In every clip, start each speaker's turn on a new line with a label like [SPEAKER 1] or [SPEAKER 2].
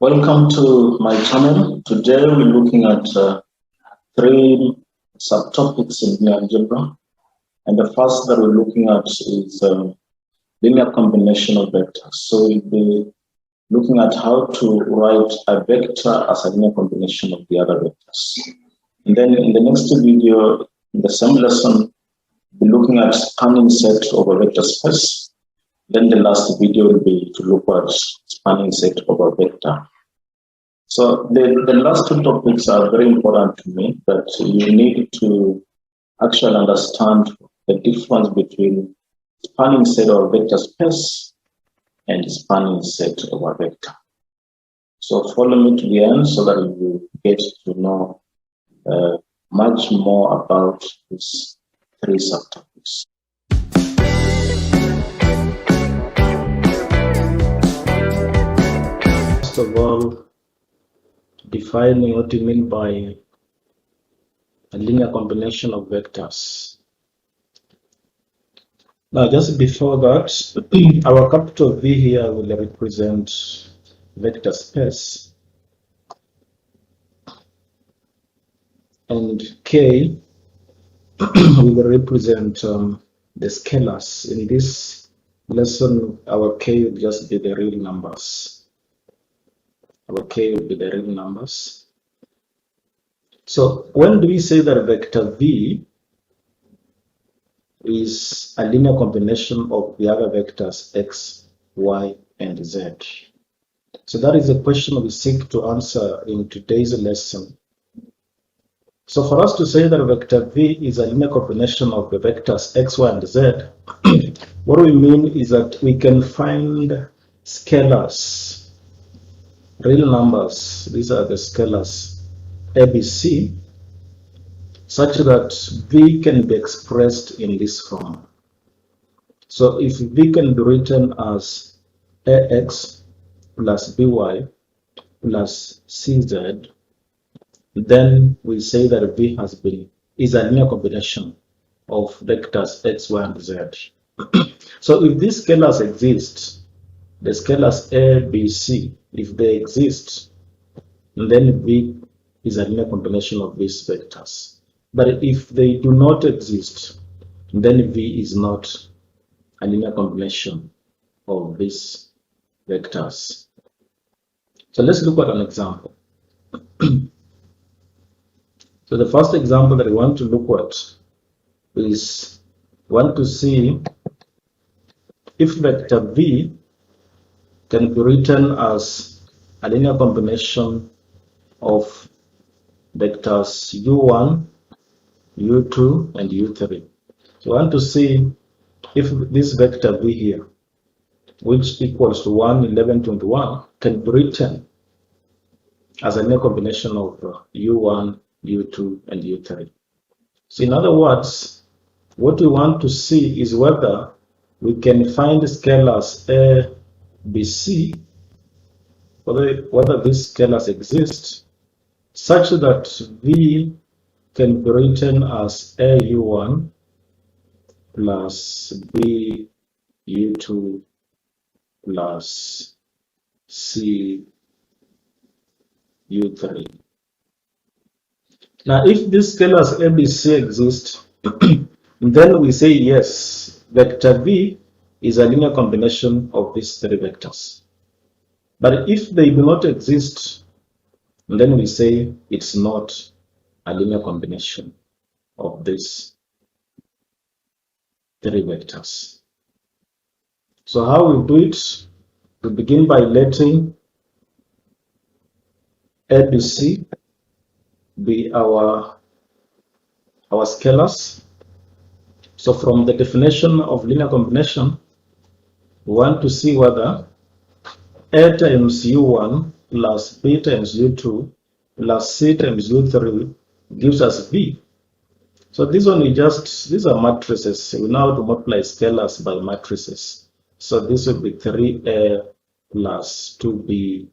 [SPEAKER 1] Welcome to my channel. Today we're looking at three subtopics in linear algebra. And the first that we're looking at is linear combination of vectors. So we'll be looking at how to write a vector as a linear combination of the other vectors. And then in the next video, in the same lesson, we'll be looking at spanning set of a vector space. Then the last video will be to look at spanning set of a vector. So the last two topics are very important to me, that you need to actually understand the difference between spanning set of a vector space and spanning set of a vector. So follow me to the end so that you get to know much more about these three subtopics. First of all, defining what you mean by a linear combination of vectors. Now, just before that, our capital V here will represent vector space, and K will represent the scalars. In this lesson, our K will just be the real numbers. Our K will be the real numbers. So when do we say that vector V is a linear combination of the other vectors X, Y, and Z? So that is a question we seek to answer in today's lesson. So for us to say that vector V is a linear combination of the vectors X, Y, and Z, what we mean is that we can find scalars, real numbers, these are the scalars ABC, such that V can be expressed in this form. So if V can be written as AX plus BY plus CZ, then we say that V is a linear combination of vectors X, Y, and Z. So if these scalars exist, the scalars A, B, C, if they exist, then V is a linear combination of these vectors. But if they do not exist, then V is not a linear combination of these vectors. So let's look at an example. So the first example that I want to look at is, want to see if vector V can be written as a linear combination of vectors U1, U2, and U3. So I want to see if this vector V here, which equals to 1, 11, 21, can be written as a linear combination of U1, U2, and U3. So in other words, what we want to see is whether we can find scalars A, B, C, whether these scalars exist, such that V can be written as A U1 plus B U2 plus C U3. Now, if these scalars A, B, C exist, then we say yes, vector V is a linear combination of these three vectors. But if they do not exist, then we say it's not a linear combination of these three vectors. So how we do it? We begin by letting ABC be our scalars. So from the definition of linear combination, we want to see whether A times U1 plus B times U2 plus C times U3 gives us V. So this one these are matrices. We know how to multiply scalars by matrices. So this will be 3A plus 2B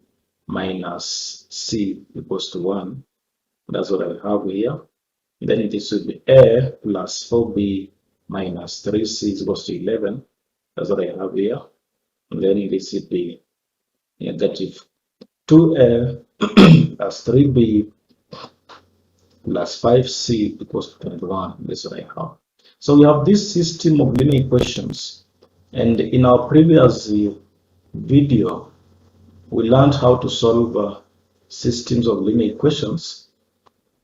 [SPEAKER 1] minus C equals to 1. That's what I have here. Then this will be A plus 4B minus 3C equals to 11. That's what I have here. And then this would be negative 2A plus 3B plus 5C equals 21. This is what I have. So we have this system of linear equations, and in our previous video we learned how to solve systems of linear equations.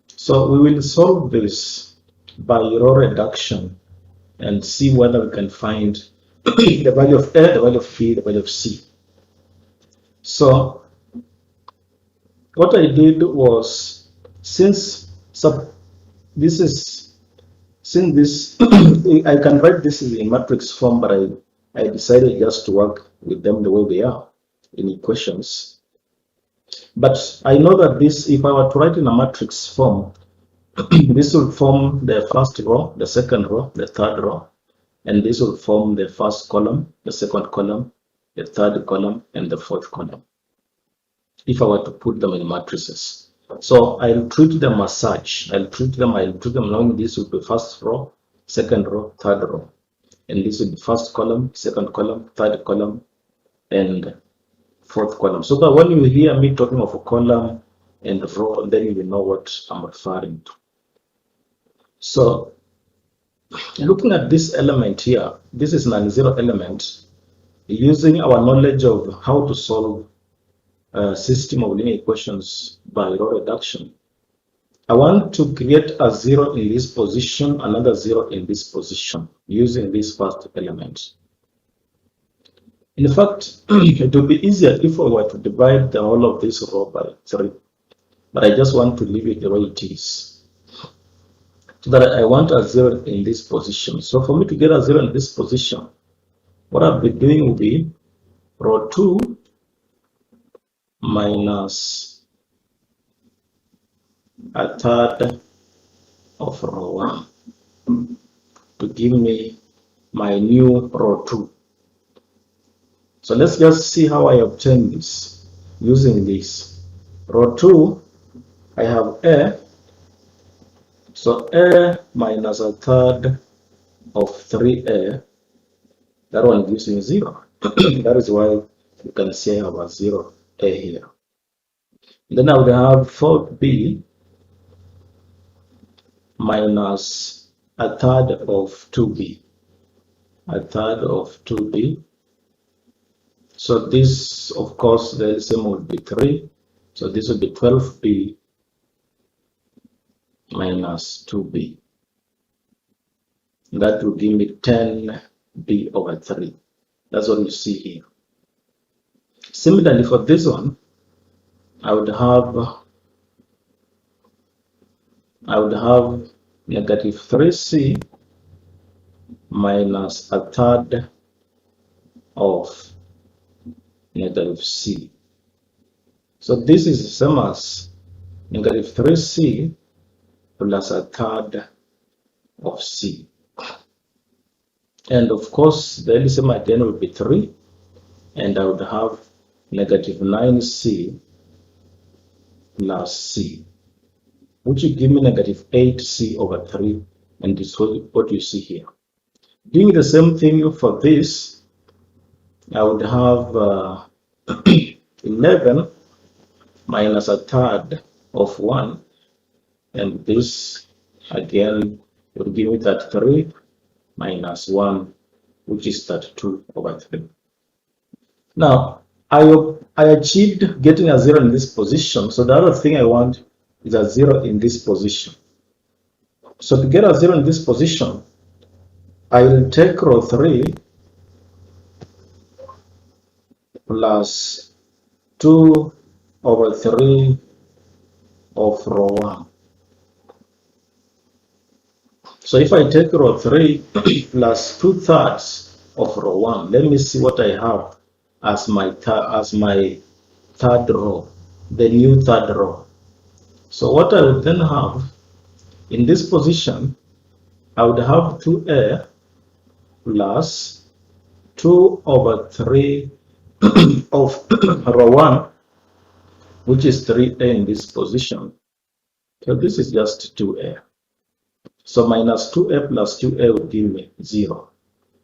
[SPEAKER 1] So we will solve this by row reduction and see whether we can find the value of A, the value of B, the value of C. So what I did was, since this I can write this in matrix form, but I decided just to work with them the way they are in equations. But I know that this, if I were to write in a matrix form, this will form the first row, the second row, the third row, and this will form the first column, the second column, the third column, and the fourth column, if I were to put them in matrices. So I'll treat them as such. I'll treat them knowing this will be first row, second row, third row, and this will be first column, second column, third column, and fourth column. So that when you hear me talking of a column and a row, then you will know what I'm referring to. So looking at this element here, this is non-zero element. Using our knowledge of how to solve a system of linear equations by row reduction, I want to create a 0 in this position, another 0 in this position, using this first element. In fact, it would be easier if we were to divide the whole of this row by 3, but I just want to leave it the way it is. So that I want a 0 in this position. So for me to get a 0 in this position, what I'll be doing will be row 2 minus a third of row 1 to give me my new row 2. So let's just see how I obtain this using this. Row 2, I have A. So A minus a third of 3A, that one gives me 0. That is why you can see I have a 0A here. Then I would have 4B minus a third of 2B. A third of 2B. So this, of course, the LCM would be 3. So this would be 12B minus 2B. That will give me 10B over 3. That's what you see here. Similarly, for this one, I would have negative 3C minus a third of negative C. So this is the same as negative 3C plus a third of C. And of course, the LCM again would be 3, and I would have negative 9C plus C, which will give me negative 8C over 3, and this is what you see here. Doing the same thing for this, I would have 11 minus a third of 1, and this again will give me that 3 minus 1, which is that 2 over 3. Now, I achieved getting a 0 in this position, so the other thing I want is a 0 in this position. So to get a 0 in this position, I will take row 3 plus 2 over 3 of row 1. So if I take row 3 plus 2/3 of row 1, let me see what I have as my third row, the new third row. So what I would then have in this position, I would have 2A plus 2 over 3 of row 1, which is 3A in this position. So this is just 2A. So minus 2A plus 2A will give me 0.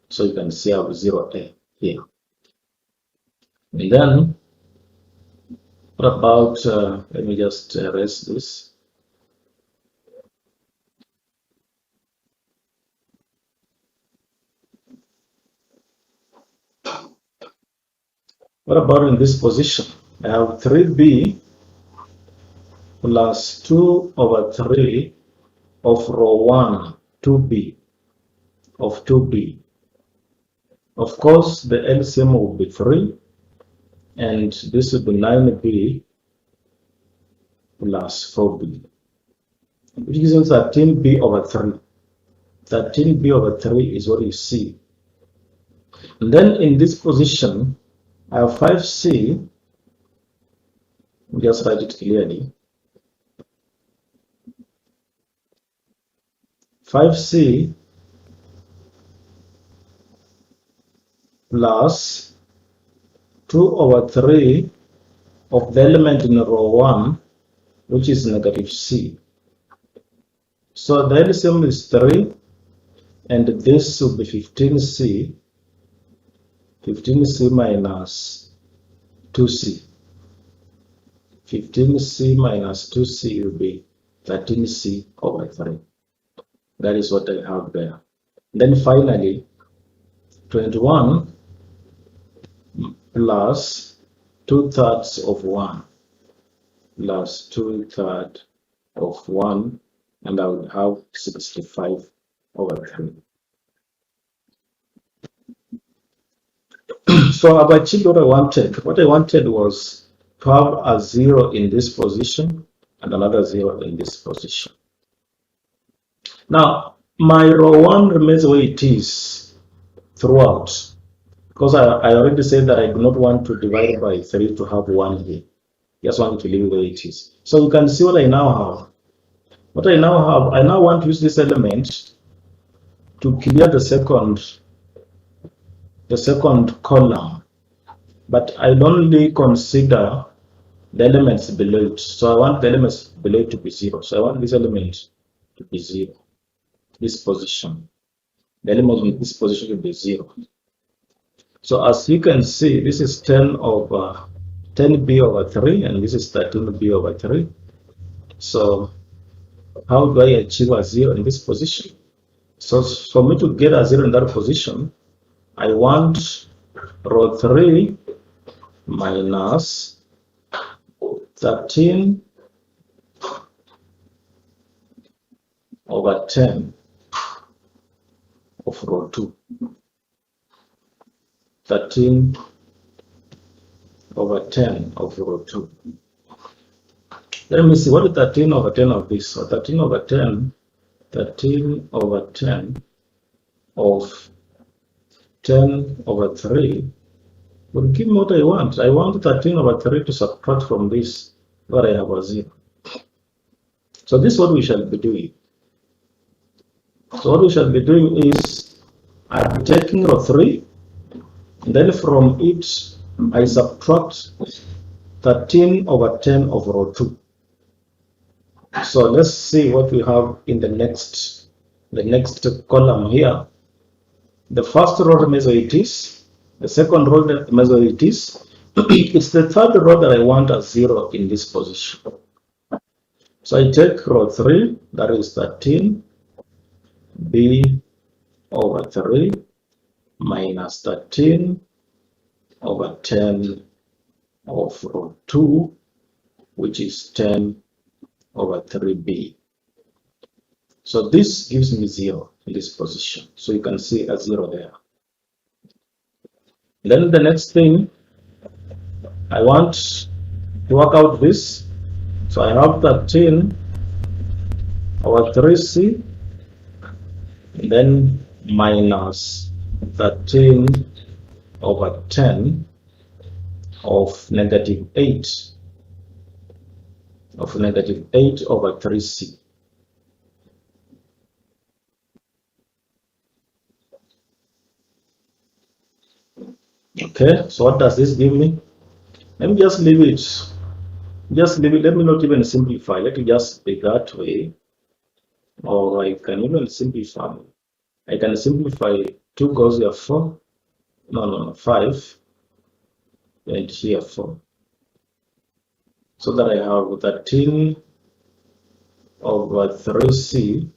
[SPEAKER 1] So you can see I have 0A here. And then What about, let me just erase this. What about in this position? I have 3b plus 2 over 3 of row 1, 2b, of 2b. Of course, the LCM will be 3, and this will be 9b plus 4b, which gives us 13b over 3. 13b over 3 is what you see. And then in this position, I have 5c, just write it clearly. 5c plus 2 over 3 of the element in row 1, which is negative c. So the LCM is 3, and this will be 15c. 15c minus 2c. 15c minus 2c will be 13c over 3. That is what I have there. Then finally, 21 plus 2/3 of 1 plus 2/3 of 1, and I would have 65 over 3. So I've achieved what I wanted. What I wanted was to have a 0 in this position and another 0 in this position. Now, my row 1 remains the way it is throughout, because I already said that I do not want to divide by 3 to have 1 here. Just want to leave the way it is. So you can see what I now have. What I now have, I now want to use this element to clear the second column, but I'll only consider the elements below it. So I want the elements below it to be 0. So I want this element to be 0. This position, the element in this position will be 0. So as you can see, this is 10b over 3, and this is 13b over 3. So how do I achieve a 0 in this position? So for me to get a 0 in that position, I want row 3 minus 13 over 10 of row 2. 13 over 10 of row 2. Let me see, what is 13 over 10 of this? So 13 over 10 of 10 over 3 will give me what I want. I want 13 over 3 to subtract from this, where I have a 0. So this is what we shall be doing. So what we shall be doing is, I'm taking row 3, and then from it, I subtract 13 over 10 of row 2. So let's see what we have in the next column here. The first row remains where it is. The second row remains where it is. It's the third row that I want a 0 in this position. So I take row 3, that is 13b over 3 minus 13 over 10 of row 2, which is 10 over 3b. So this gives me 0 in this position. So you can see a 0 there. Then the next thing, I want to work out this. So I have 13 over 3c, and then minus 13 over 10 of negative 8 over 3c. Okay, so what does this give me? Let me just leave it. Just leave it. Let me not even simplify. Let it just be that way. Or I can even simplify. I can simplify 2 goes here 4. No, 5. And here 4. so that I have 13 over 3c.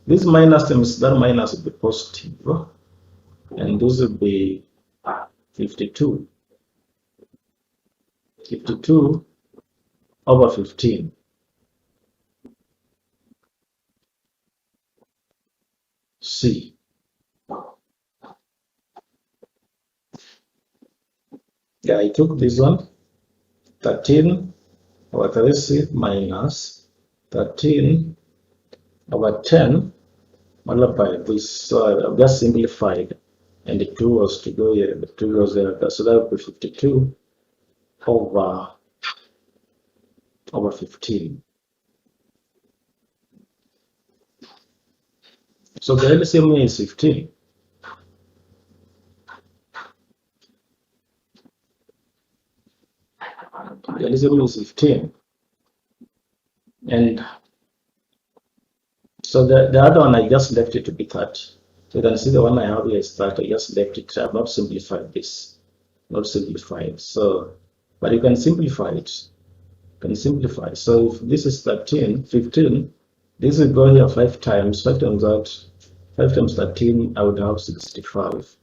[SPEAKER 1] This minus means that minus will be positive, and this will be 52. 52 over 15. C. Yeah, I took this one, 13 over 3c minus 13 over 10 multiplied by this. So I've just simplified, and the 2 was to go here, the 2 goes there, so that would be 52 over 15. So the LCM is 15. The LCM is 15. And so the other one, I just left it to be 30. So you can see the one I have here is 30. I just left it. I have not simplified this. Not simplified. So, but you can simplify it. You can simplify. So if this is 13, 15, this will go here 5 times. 5 times that. 5 times 13, I would have 65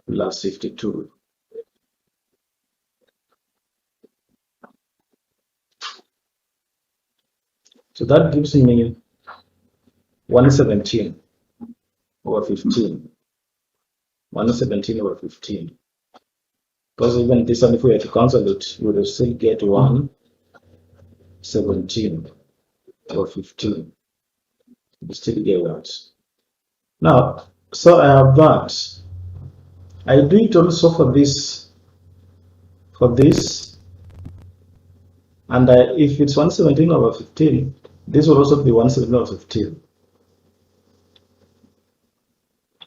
[SPEAKER 1] plus 52. So that gives me 117 over 15. 117 over 15. Because even this one, if we had to cancel it, we would still get 117 over 15. We still get that. Now, so I have that. I do it also for this, and if it's 117 over 15, this will also be 117 over 15.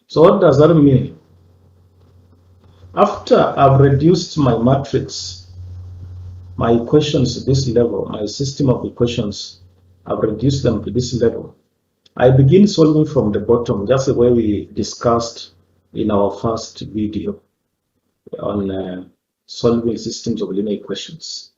[SPEAKER 1] So what does that mean? After I've reduced my matrix, my equations to this level, my system of equations, I've reduced them to this level. I begin solving from the bottom, just the way we discussed in our first video on solving systems of linear equations.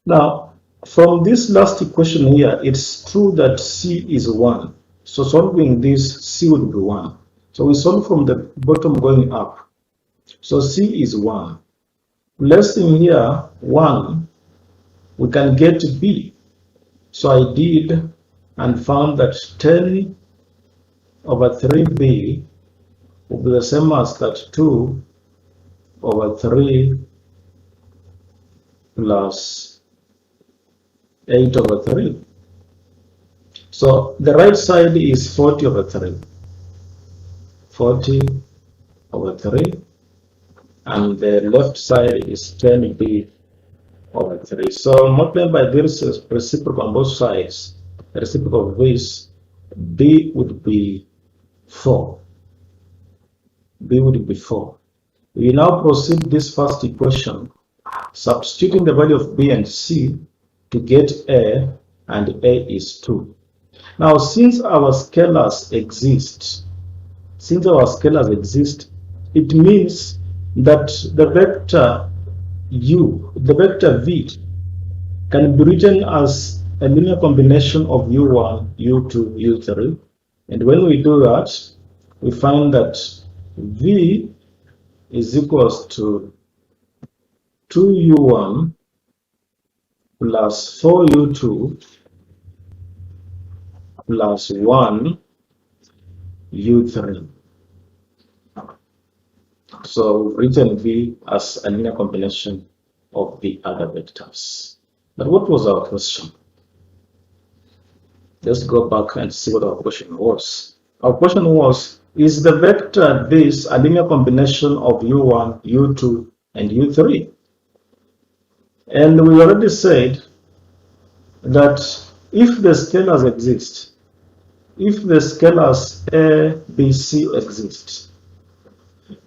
[SPEAKER 1] Now, from this last equation here, it's true that C is 1. So solving this, C would be 1. So we solve from the bottom going up. So C is 1. Placing here 1, we can get B. So I did and found that 10 over 3B will be the same as that 2 over 3 plus 8 over 3. So the right side is 40 over 3. 40 over 3. And the left side is 10B over 3. So multiplied by this reciprocal on both sides, the reciprocal of this, B would be 4. B would be 4. We now proceed this first equation, substituting the value of B and C to get A, and A is 2. Now, since our scalars exist, it means that the vector U, the vector V, can be written as a linear combination of U1, U2, U3. And when we do that, we find that V is equals to 2U1 plus 4U2 plus 1U3. So we've written V as a linear combination of the other vectors. But what was our question? Let's go back and see what our question was. Our question was, is the vector this a linear combination of U1, U2, and U3? And we already said that if the scalars exist, if the scalars A, B, C exist,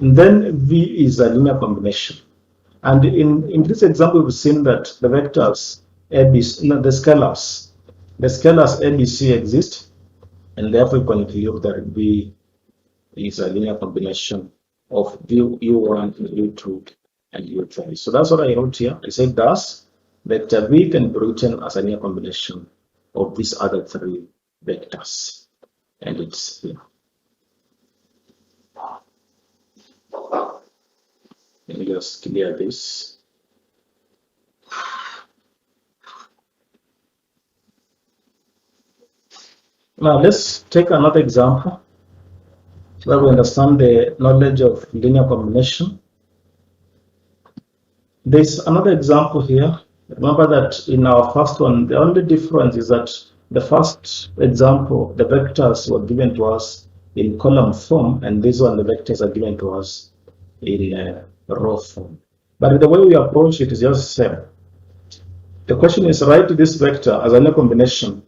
[SPEAKER 1] then V is a linear combination. And in this example, we've seen that the vectors A, B, C, no, the scalars A, B, C exist, and therefore we conclude that V is a linear combination of U1 and U2 and U3. So that's what I wrote here. I said thus vector V can be written as a linear combination of these other three vectors, and it's here. Let me just clear this. Now let's take another example where we understand the knowledge of linear combination. There's another example here. Remember that in our first one, the only difference is that the first example, the vectors were given to us in column form, and this one, the vectors are given to us in row form. But the way we approach it is just the same. The question is, write this vector as a linear combination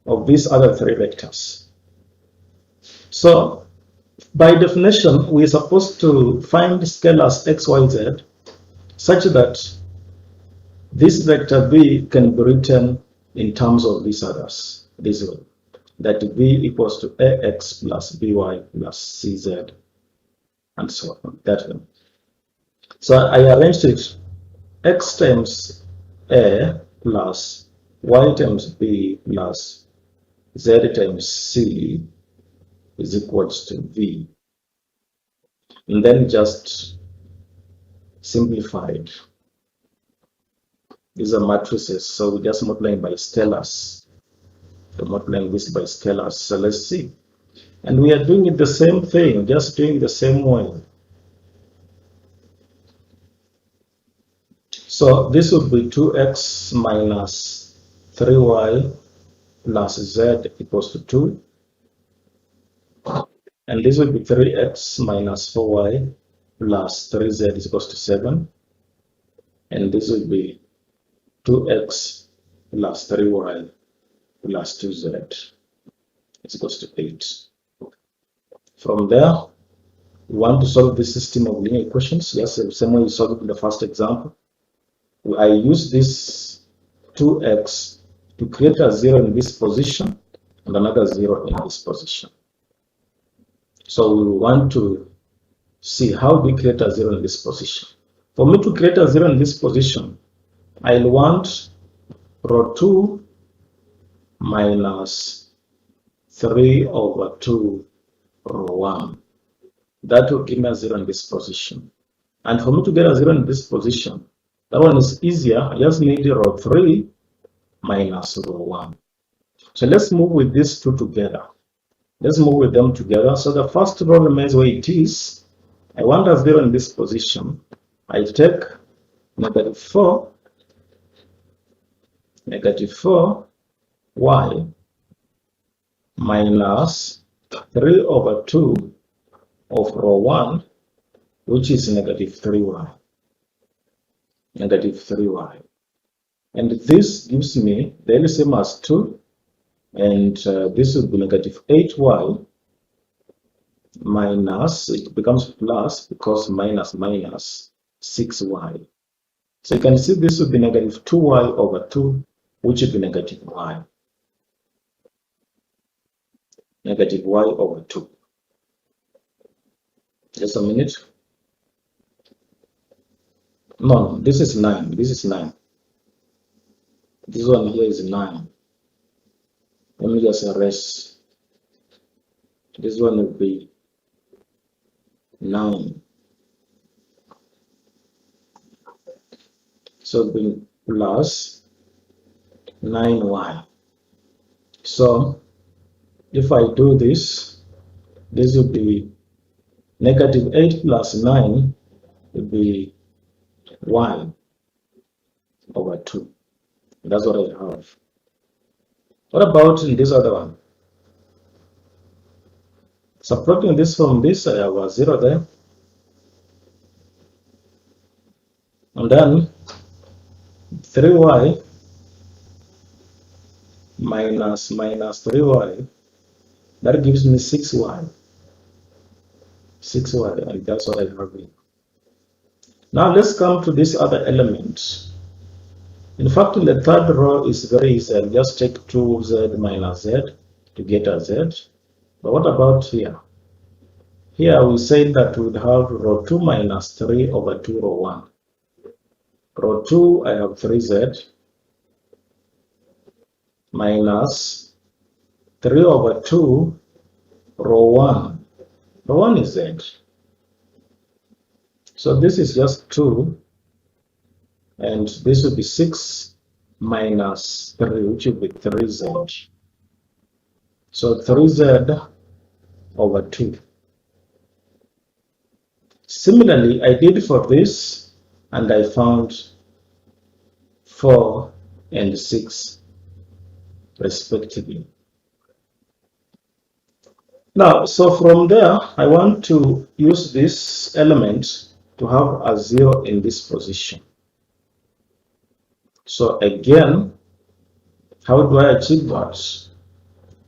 [SPEAKER 1] of these other three vectors. So by definition, we're supposed to find scalars x, y, z such that this vector v can be written in terms of these others. This one, that v equals to ax plus by plus cz, and so on. That one. So I arranged it x times a plus y times b plus z times c is equals to v, and then just simplified. These are matrices, so we just multiplying by scalars. So multiplying this by scalars. So let's see, and we are doing it the same thing, just doing the same way. So this would be 2x minus 3y plus z equals to 2. And this would be 3x minus 4y plus 3z is equals to 7. And this would be 2x plus 3y plus 2z is equals to 8. From there, we want to solve this system of linear equations. Yes, the same way we solved it in the first example. I use this 2x to create a 0 in this position and another 0 in this position. So we want to see how we create a 0 in this position. For me to create a 0 in this position, I'll want row 2 minus 3 over 2 row 1. That will give me a 0 in this position. And for me to get a 0 in this position, that one is easier. I just need row 3 minus row 1. So let's move with these two together. Let's move with them together. So the first row remains where it is. I want a 0 in this position. I take negative 4 y minus 3 over 2 of row 1, which is negative 3y. Negative 3y. And this gives me the LCM as 2, and this would be negative 8y minus, it becomes plus because minus 6y. So you can see this would be negative 2y over 2, which would be negative y. Negative y over 2. Just a minute. No, this is 9. This is 9. This one here is 9. Let me just erase. This one will be 9. So it will be plus 9y. So if I do this, this would be negative 8 plus 9 would be y over 2. That's what I have. What about in this other one? Subtracting this from this, I have a 0 there. And then 3y minus 3y, that gives me 6y. 6y, and that's what I have here. Now let's come to this other element. In fact, in the third row is very easy. I'll just take 2z minus z to get a z. But what about here? Here we say that we would have row 2 minus 3 over 2 row 1. Row 2, I have 3z minus 3 over 2, row 1. Row 1 is z. So this is just 2, and this will be 6 minus 3, which will be 3z. So 3z over 2. Similarly, I did for this, and I found 4 and 6 respectively. Now, so from there, I want to use this element to have a 0 in this position. So again, how do I achieve that?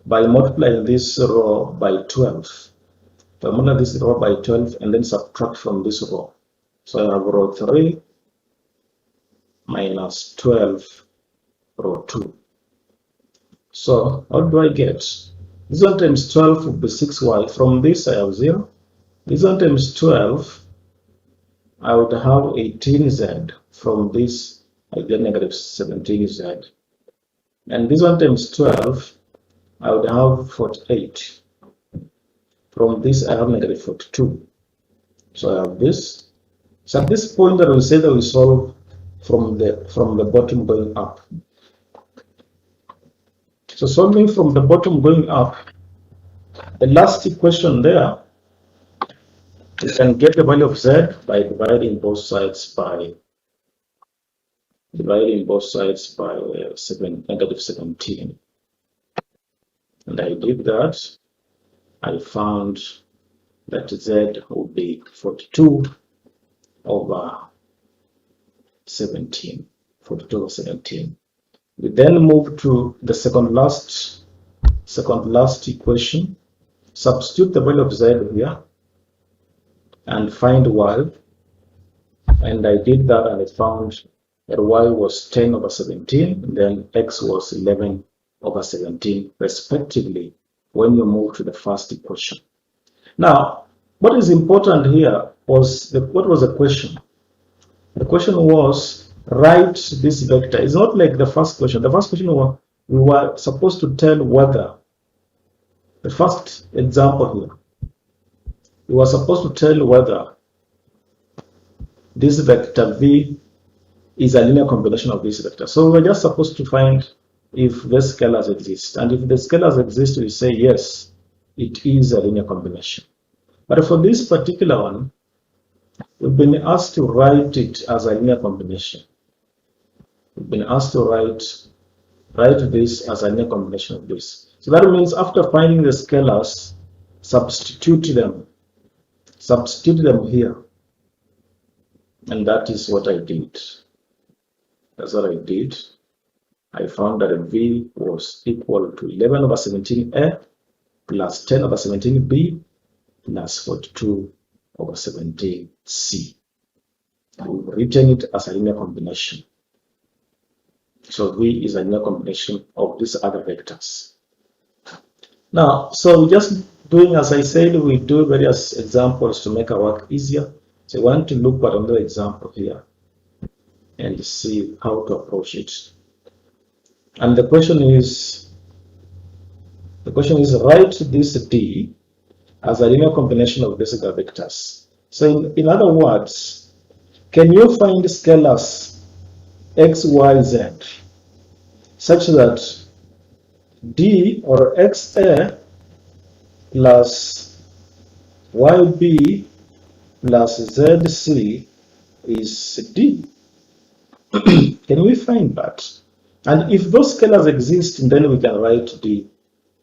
[SPEAKER 1] By multiplying this row by 12. So I multiply this row by 12 and then subtract from this row. So I have row 3 minus 12, row 2. So what do I get? This one times 12 would be 6y. From this I have 0. This one times 12, I would have 18z. From this I get negative 17z. And this one times 12, I would have 48. From this I have negative 42. So I have this. So at this point I will say that we solve from the bottom going up. So solving from the bottom going up, the last equation there, you can get the value of z by dividing both sides by negative 17. And I did that. I found that z would be 42 over 17. 42 over 17. We then move to the second last equation. Substitute the value of z here and find y. And I did that, and I found that y was 10 over 17, and then x was 11 over 17 respectively when you move to the first equation. Now, what is important here was what was the question? The question was, write this vector. It's not like the first question. The first question we were supposed to tell whether, the first example here, we were supposed to tell whether this vector v is a linear combination of this vector. So we're just supposed to find if the scalars exist. And if the scalars exist, we say yes, it is a linear combination. But for this particular one, we've been asked to write it as a linear combination. We've been asked to write this as a linear combination of this. So that means after finding the scalars, substitute them here. And that is what I did. That's what I did. I found that v was equal to 11 over 17a plus 10 over 17b plus 42 over 17c. We've written it as a linear combination. So v is a linear combination of these other vectors. Now, so just doing, as I said, we do various examples to make our work easier. So I want to look at another example here and see how to approach it. And the question is write this D as a linear combination of these other vectors. So in other words, can you find scalars x, y, z such that D or xa plus yb plus zc is D? Can we find that? And if those scalars exist, then we can write D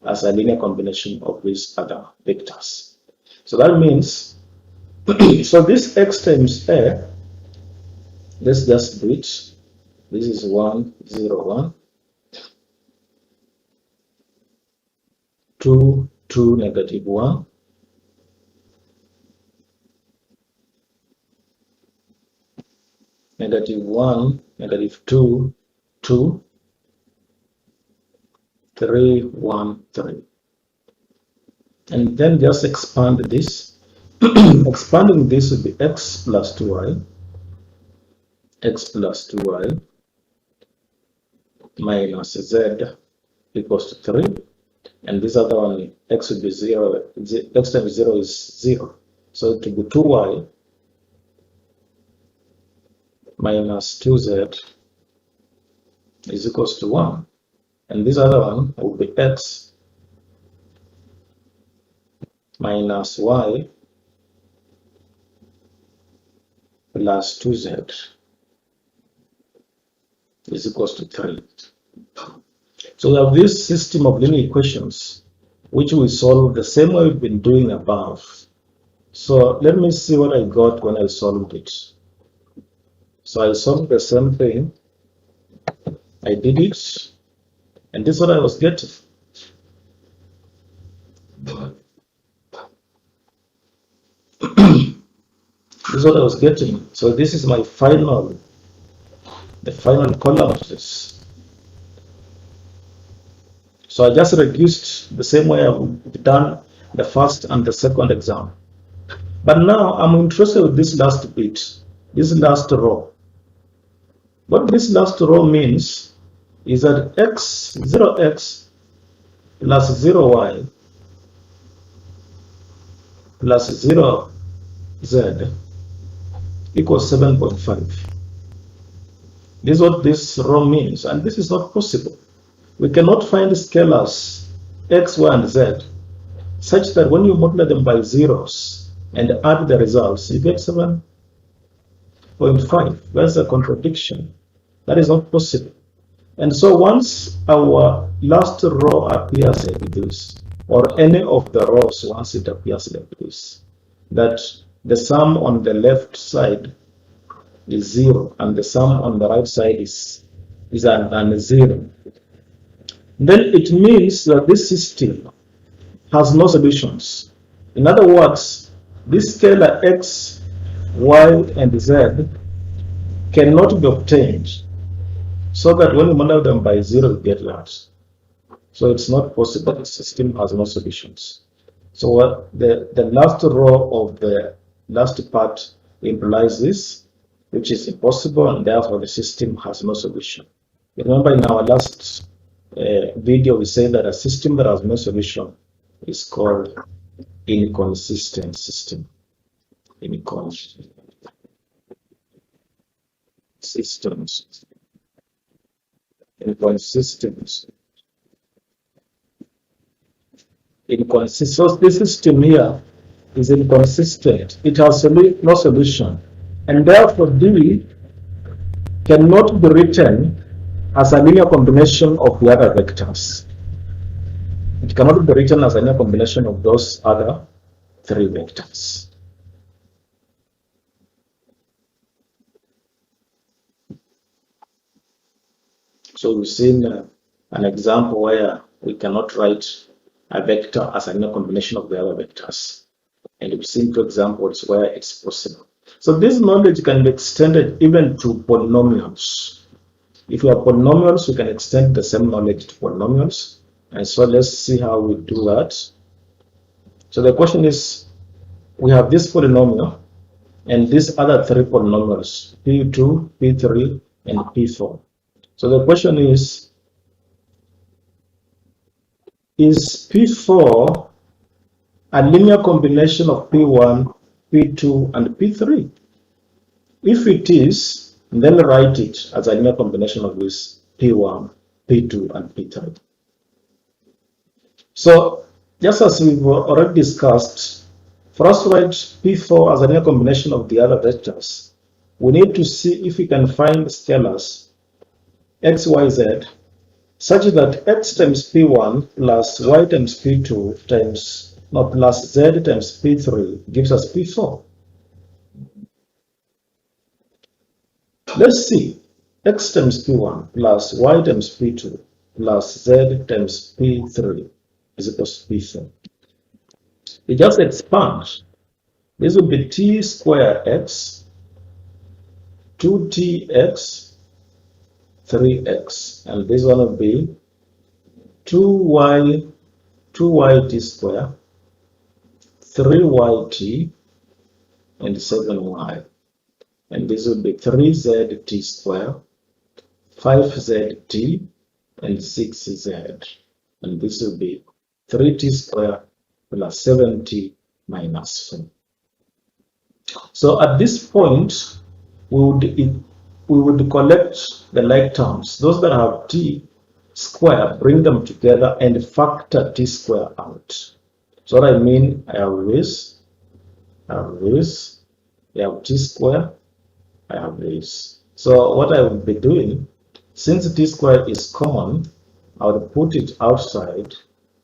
[SPEAKER 1] as a linear combination of these other vectors. So that means, so this x times a, let's just do it. This is 1, 0, 1. 2, 2, negative 1. Negative 1, negative 2, 2. 3, 1, 3. And then just expand this. Expanding this will be x plus 2y. x plus 2y minus z equals to 3. And this other one, x will be 0. X times 0 is 0. So it will be 2y minus 2z is equals to 1. And this other one will be x minus y plus 2z is equals to 3. So we have this system of linear equations which we solve the same way we've been doing above. So let me see what I got when I solved it. So I solved the same thing. I did it, and this is what I was getting. This is what I was getting. So this is my the final column of this. So I just reduced the same way I've done the first and the second exam. But now I'm interested with this last bit, this last row. What this last row means is that 0x plus 0y plus 0z equals 7.5. This is what this row means, and this is not possible. We cannot find scalars x, y, and z such that when you multiply them by zeros and add the results, you get 7.5. That's a contradiction. That is not possible. And so once our last row appears like this, or any of the rows once it appears like this, that the sum on the left side is 0 and the sum on the right side is an 0, then it means that this system has no solutions. In other words, this scalar x, y, and z cannot be obtained so that when you multiply them by 0, you get that. So it's not possible. The system has no solutions. So the last row of the last part implies this, which is impossible, and therefore the system has no solution. Remember, in our last video, we said that a system that has no solution is called inconsistent system. Inconsistent systems. Inconsistent. So this system here is inconsistent. It has no solution, and therefore D cannot be written as a linear combination of the other vectors. It cannot be written as a linear combination of those other three vectors. So we've seen an example where we cannot write a vector as a linear combination of the other vectors. And we've seen two examples where it's possible. So this knowledge can be extended even to polynomials. If you have polynomials, we can extend the same knowledge to polynomials. And so let's see how we do that. So the question is, we have this polynomial and these other three polynomials, P2, P3, and P4. So the question is P4 a linear combination of P1, P2, and P3? If it is, then write it as a linear combination of this P1, P2, and P3. So just as we've already discussed, for us to write P4 as a linear combination of the other vectors, we need to see if we can find scalars x, y, z such that x times P1 plus y times P2 plus z times P3 gives us P4. Let's see, x times P1 plus y times P2 plus z times P3 is equal to P4. We just expand. This will be t square x, 2tx, 3x, and this one will be 2yt square, 3yt, and 7y. and this will be 3zt square, 5zt, and 6z. And this will be 3t square plus 7t minus 4. So at this point, we would collect the like terms. Those that have t square, bring them together and factor t square out. So what I mean, I have this, I have t square, I have this. So what I will be doing, since t square is common, I will put it outside,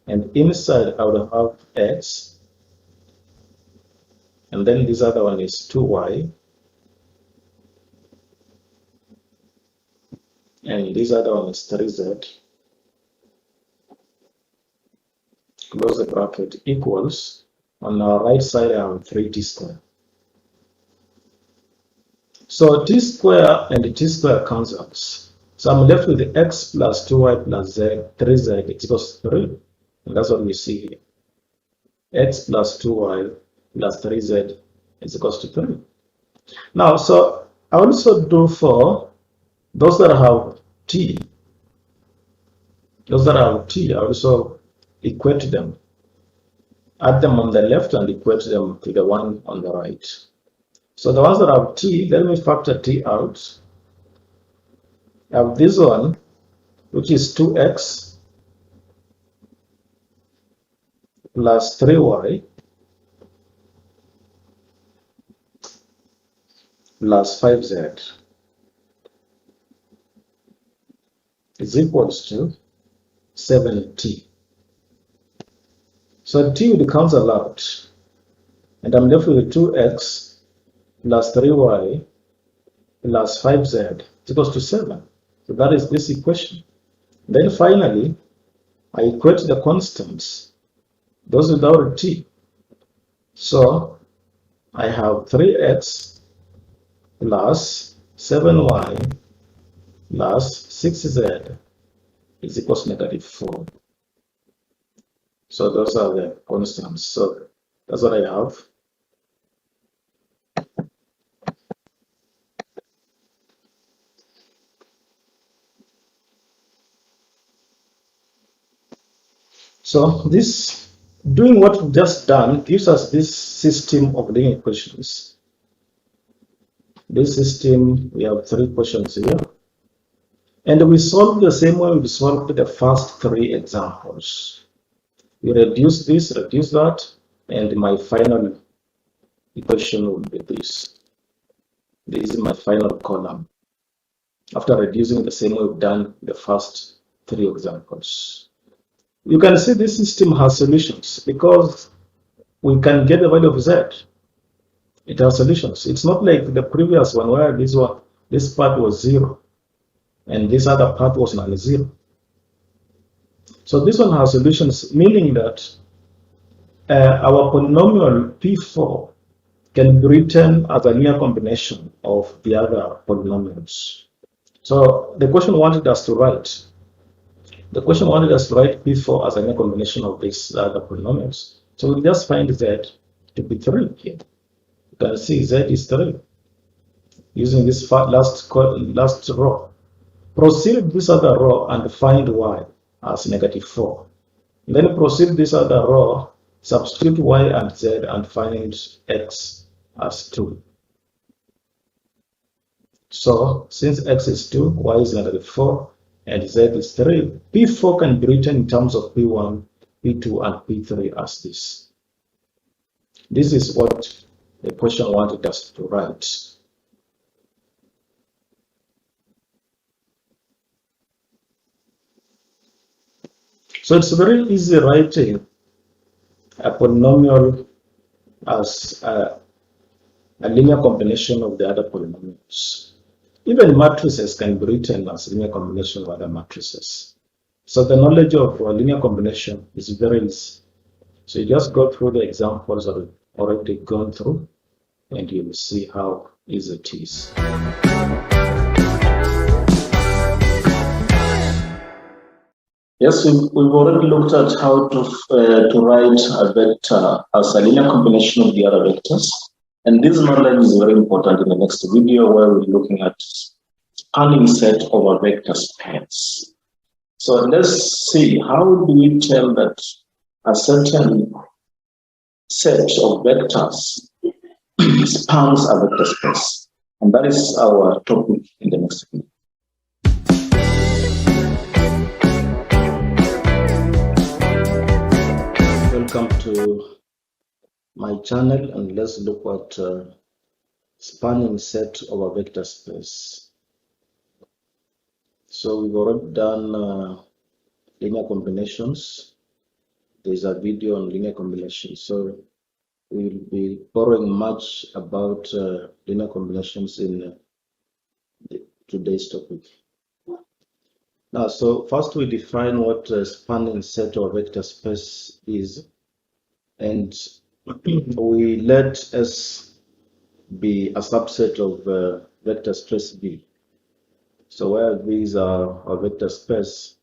[SPEAKER 1] and inside I will have x, and then this other one is 2y, and this other one is 3z, close the bracket, equals, on our right side I have 3t square. So t square and t square cancels. So I'm left with the x plus 2y plus z, 3z is equals to 3. And that's what we see here. X plus 2y plus 3z is equals to 3. Now, so I also do for those that have t. Those that have t, I also equate them. Add them on the left and equate them to the one on the right. So the ones that have t, let me factor t out. I have this one, which is 2x plus 3y plus 5z is equals to 7t. So t will cancel out, and I'm left with 2x plus 3y plus 5z is equals to 7. So that is this equation. Then finally, I equate the constants, those without t. So I have 3x plus 7y plus 6z is equals to -4. So those are the constants. So that's what I have. So this, doing what we've just done, gives us this system of linear equations. This system, we have 3 equations here. And we solve the same way we solved the first 3 examples. We reduce this, reduce that, and my final equation will be this. This is my final column, after reducing the same way we've done the first 3 examples. You can see this system has solutions because we can get the value of z. It has solutions. It's not like the previous one where this part was 0 and this other part was non-zero. So this one has solutions, meaning that our polynomial P4 can be written as a linear combination of the other polynomials. So the question wanted us to write. The question wanted us to write P4 as a linear combination of these other polynomials. So we just find z to be 3 here. You can see z is 3 using this last row. Proceed this other row and find y as -4. Then proceed this other row, substitute y and z and find x as 2. So since x is 2, y is -4, and z is 3, P4 can be written in terms of P1, P2, and P3 as this. This is what the question wanted us to write. So it's very easy writing a polynomial as a linear combination of the other polynomials. Even matrices can be written as a linear combination of other matrices. So the knowledge of a linear combination is very easy. So you just go through the examples that we've already gone through, and you will see how easy it is. Yes, we've already looked at how to write a vector as a linear combination of the other vectors. And this knowledge is very important in the next video, where we're looking at spanning set over vector space. So let's see, how do we tell that a certain set of vectors spans a vector space? And that is our topic in the next video. Welcome to my channel, and let's look at spanning set over vector space. So we've already done linear combinations. There's a video on linear combinations, so we'll be borrowing much about linear combinations in today's topic. Now, so first we define what a spanning set or vector space is, and we let S be a subset of vector space V. So where V is our vector space,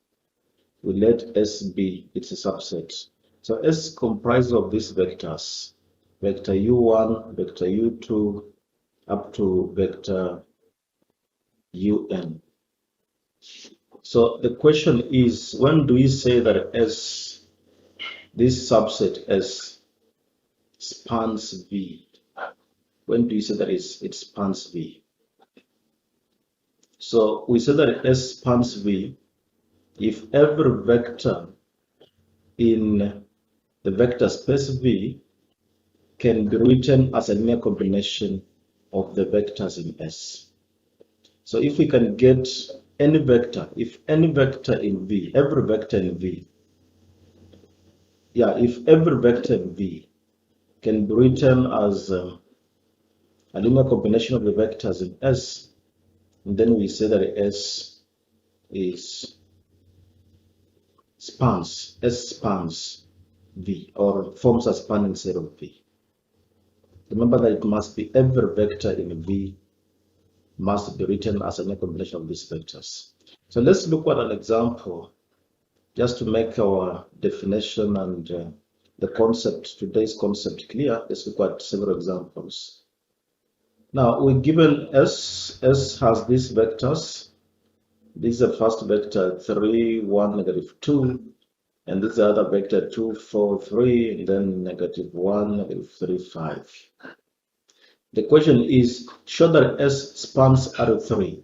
[SPEAKER 1] we let S be its a subset. So S comprises of these vectors, vector U1, vector U2, up to vector UN. So the question is, when do we say that S, this subset S, spans V? When do you say that it spans V? So we say that S spans V if every vector in the vector space V can be written as a linear combination of the vectors in S. So if we can get any vector, if any vector in V, every vector in V, if every vector in V can be written as a linear combination of the vectors in S, and then we say that S spans V, or forms a spanning set of V. Remember that it must be every vector in V must be written as a linear combination of these vectors. So let's look at an example just to make our definition and the concept, today's concept, clear. Let's look at several examples. Now, we're given S has these vectors. This is the first vector 3, 1, negative 2, and this is the other vector 2, 4, 3, and then negative 1, negative 3, 5. The question is, show that S spans R3.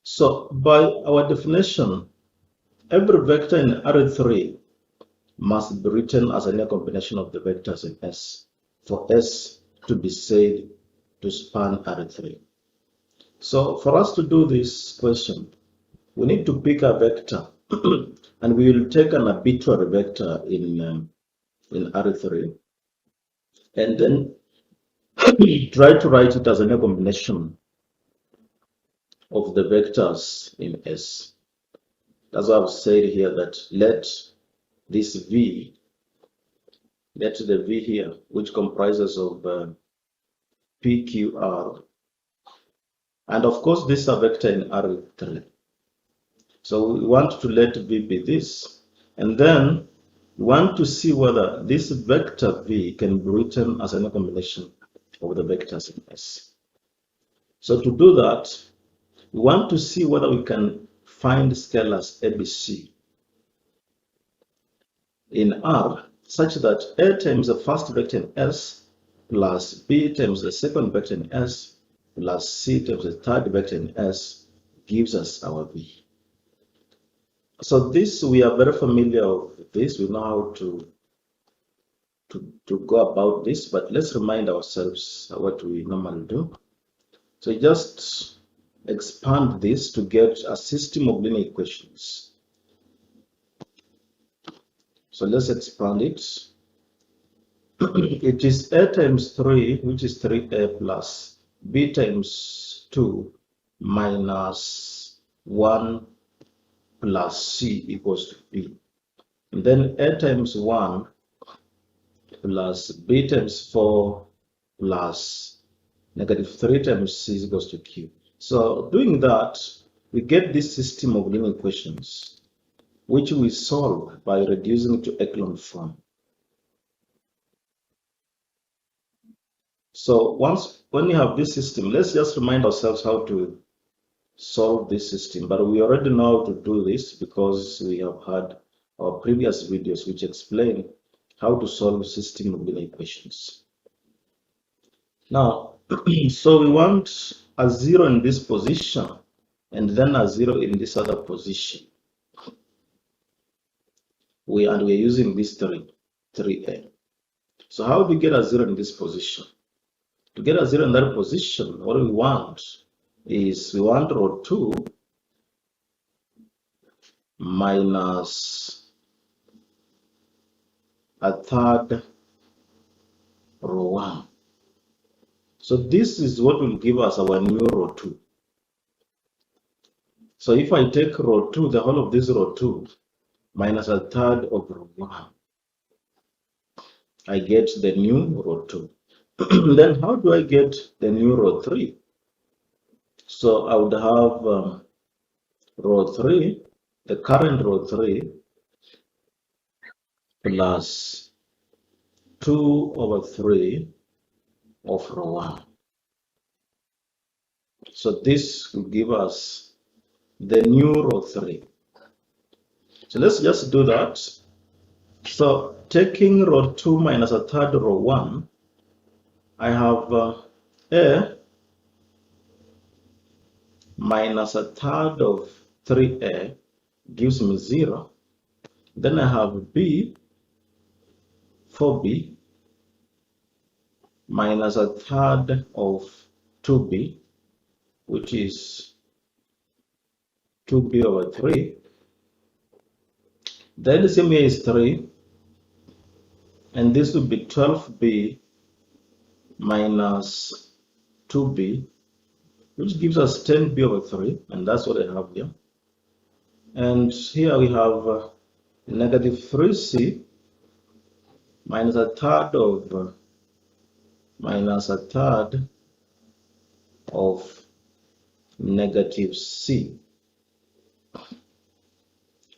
[SPEAKER 1] So by our definition, every vector in R3 must be written as a linear combination of the vectors in S for S to be said to span R3. So for us to do this question, we need to pick a vector and we will take an arbitrary vector in R3 and then try to write it as a linear combination of the vectors in S. That's why I've said here that let this V, let the V here, which comprises of PQR, and of course this is a vector in R3. So we want to let V be this, and then we want to see whether this vector V can be written as a combination of the vectors in S. So to do that, we want to see whether we can find scalars ABC in R such that A times the first vector in S plus B times the second vector in S plus C times the third vector in S gives us our V. So this, we are very familiar with this. We know how to go about this, but let's remind ourselves what we normally do. So just expand this to get a system of linear equations. So let's expand it. It is A times 3, which is 3A plus B times 2 minus 1 plus C equals to B. And then A times 1 plus B times 4 plus negative 3 times C is equals to Q. So doing that, we get this system of linear equations, which we solve by reducing to echelon form. So when you have this system, let's just remind ourselves how to solve this system. But we already know how to do this because we have had our previous videos which explain how to solve system modular equations. Now, so we want a 0 in this position and then a 0 in this other position. We're using this 3a. So how do we get a 0 in this position? To get a 0 in that position, what we want is we want row 2 minus a third row 1. So this is what will give us our new row 2. So if I take row 2, the whole of this row 2 minus a third of row 1, I get the new row 2. Then how do I get the new row 3? So I would have row 3, the current row 3 plus 2 over 3 of row 1. So this will give us the new row 3. So let's just do that. So taking row 2 minus a third row 1, I have A minus a third of 3A gives me 0. Then I have B, 4B minus a third of 2B, which is 2B over 3. The LCM here is 3, and this will be 12B minus 2B, which gives us 10B over 3, and that's what I have here. And here we have negative 3C minus a third of negative C.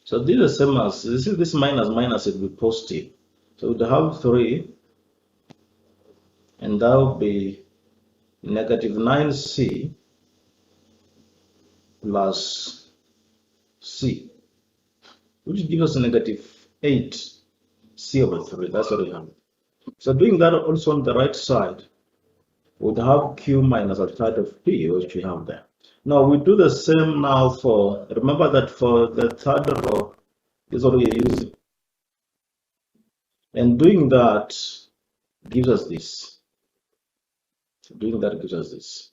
[SPEAKER 1] So this is the same as this minus minus, it will be positive. So we have 3, and that will be negative 9C plus C, which gives us negative 8C over 3. That's what we have. So doing that also on the right side, we'd have Q minus a third of P, which we have there. Now we do the same now for, remember that for the third row is what we are using. And doing that gives us this. Doing that gives us this.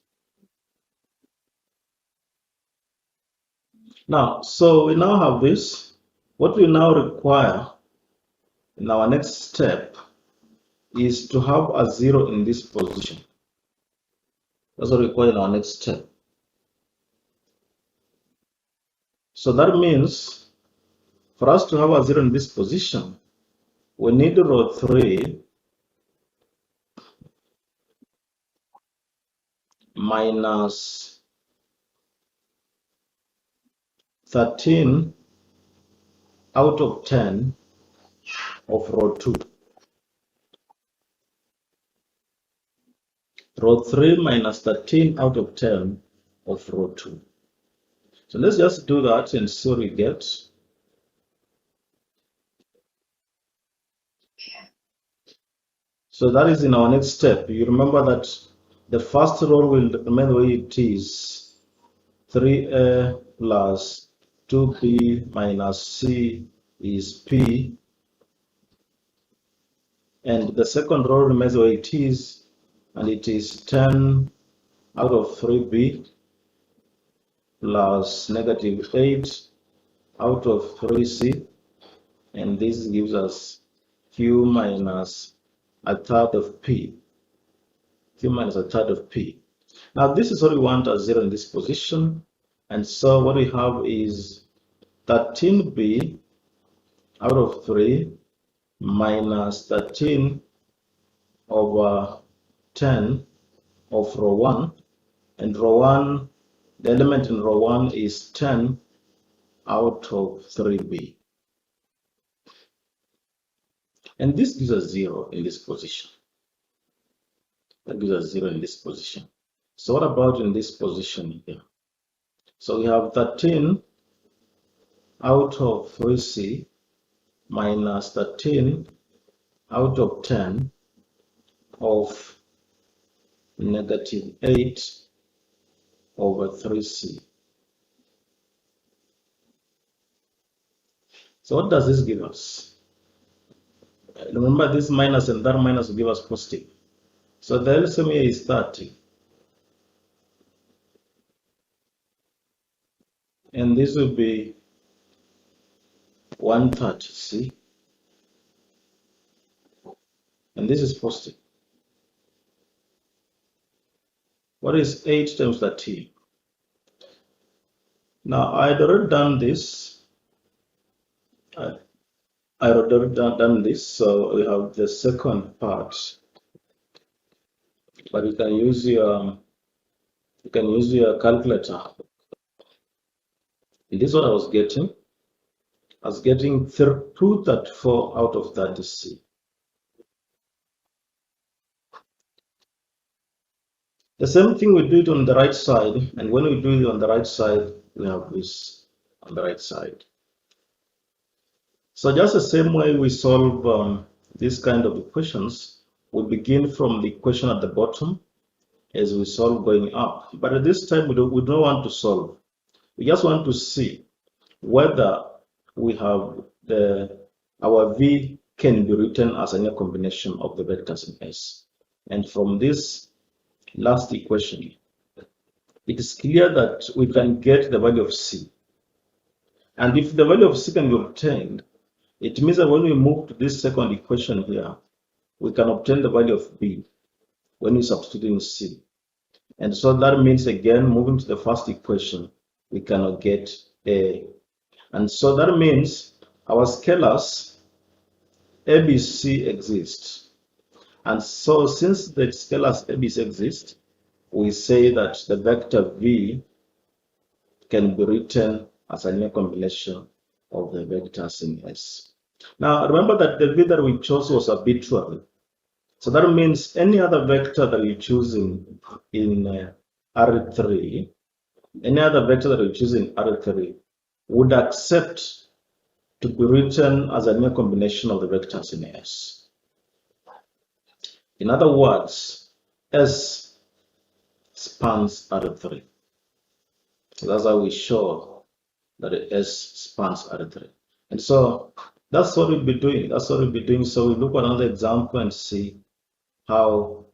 [SPEAKER 1] Now, so we now have this. What we now require in our next step is to have a 0 in this position. That's what we require in our next step. So that means for us to have a 0 in this position, we need row 3 minus 13 out of 10 of row 2. Row 3 minus 13 out of 10 of row 2. So let's just do that and see what we get. So that is in our next step. You remember that the first row will remain the way it is. 3A plus 2B minus C is P. And the second row remains the way it is, and it is 10 out of 3B plus negative 8 out of 3C, and this gives us Q minus a third of P. Q minus a third of P. Now this is what we want as 0 in this position, and so what we have is 13B out of 3 minus 13 over 10 of row 1, and row 1, the element in row 1 is 10 out of 3B. And this gives us 0 in this position. That gives us 0 in this position. So what about in this position here? So we have 13 out of 3c minus 13 out of 10 of negative 8 over 3c. So what does this give us? Remember, this minus and that minus will give us positive. So the LCM here is 30. And this will be 130, see? And this is positive. What is 8 times 13? Now, I had already done this. I already done this, so we have the second part. But you can use your calculator. And this is what I was getting. I was getting 234 out of 30c. The same thing we do it on the right side, and when we do it on the right side, we have this on the right side. So just the same way we solve this kind of equations, we begin from the equation at the bottom as we solve going up. But at this time, we don't want to solve. We just want to see whether we have our V can be written as a linear combination of the vectors in S. And from this last equation, it is clear that we can get the value of C. And if the value of C can be obtained, it means that when we move to this second equation here, we can obtain the value of B when we substitute in C. And so that means, again, moving to the first equation, we cannot get A. And so that means our scalars ABC exist. And so since the scalars ABC exist, we say that the vector V can be written as a linear combination of the vectors in S. Now remember that the V that we chose was arbitrary. So that means any other vector that you choose in R3, any other vector that you choose in R3 would accept to be written as a linear combination of the vectors in S. In other words, S spans R3. So that's how we show that S spans R3. And so that's what we'll be doing. That's what we'll be doing. So we look at another example and see how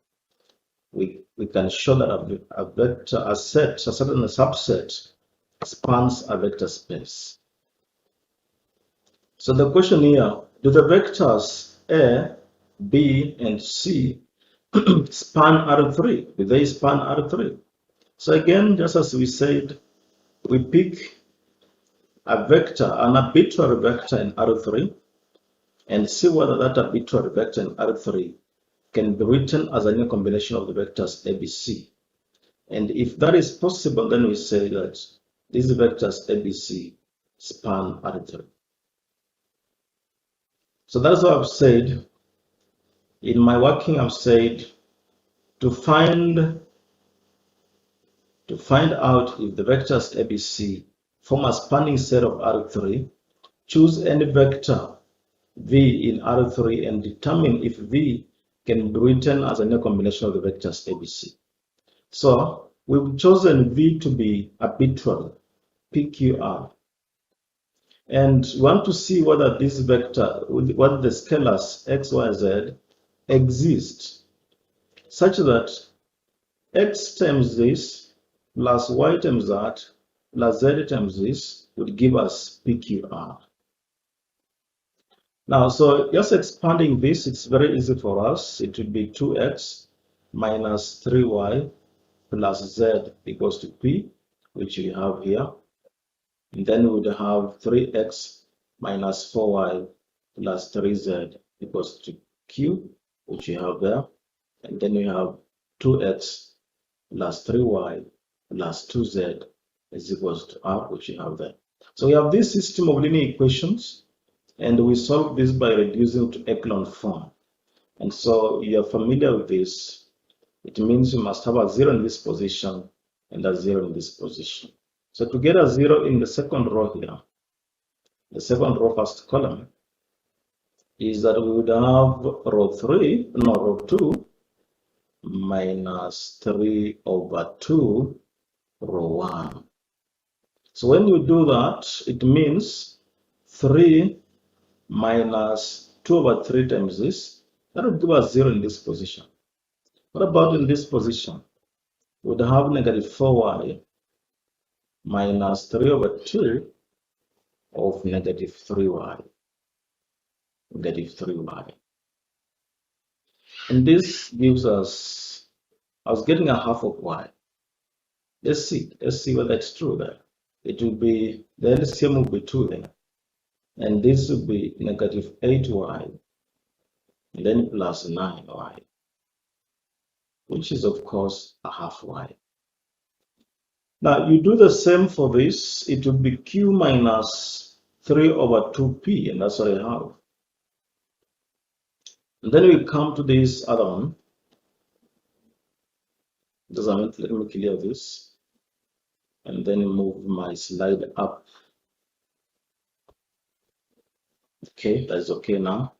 [SPEAKER 1] we can show that a vector, a certain subset spans a vector space. So the question here, do the vectors A, B, and C span R3? Do they span R3? So again, just as we said, we pick a vector, an arbitrary vector in R3, and see whether that arbitrary vector in R3 can be written as a linear combination of the vectors ABC. And if that is possible, then we say that these vectors ABC span R3. So that's what I've said. In my working, I've said to find out if the vectors ABC form a spanning set of R3, choose any vector V in R3 and determine if V can be written as a linear combination of the vectors ABC. So we've chosen V to be arbitrary, PQR. And we want to see whether this vector, whether the scalars X, Y, Z exist such that X times this plus Y times that plus Z times this would give us PQR. Now, so just expanding this, it's very easy for us. It would be 2x minus 3y plus z equals to P, which we have here. And then we would have 3x minus 4y plus 3z equals to Q, which we have there. And then we have 2x plus 3y plus 2z is equals to R, which we have there. So we have this system of linear equations, and we solve this by reducing to echelon form. And so you're familiar with this. it means you must have a 0 in this position and a 0 in this position. So to get a 0 in the second row here, the second row first column, is that we would have row 2 minus 3 over 2 row 1. So when you do that, it means 3 minus 2 over 3 times this, that would give us 0 in this position. What about in this position? We would have negative 4y minus 3 over 2 of negative 3y. Negative 3y. And this gives us, I was getting a half of y. Let's see whether it's true there. It will be, the LCM will be 2 there. And this will be negative 8y, and then plus 9y, which is of course a half y. Now you do the same for this, it will be q minus 3 over 2p, and that's what I have. And then we come to this other one. Let me clear this, and then move my slide up. Okay, that's okay now.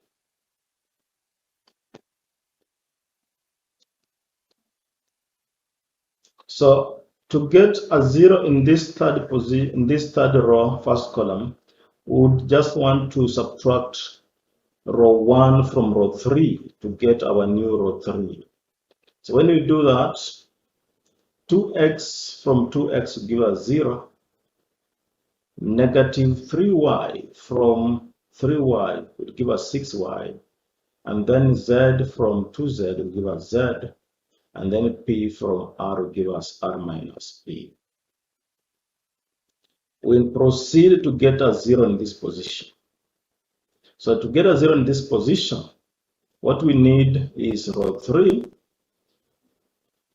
[SPEAKER 1] So to get a 0 in this third position, in this third row, first column, we would just want to subtract row 1 from row 3 to get our new row 3. So when we do that, 2x from 2x will give us 0. Negative 3y from 3y will give us 6y. And then z from 2z will give us z. And then p from r will give us r minus p. We'll proceed to get a 0 in this position. So to get a 0 in this position, what we need is row 3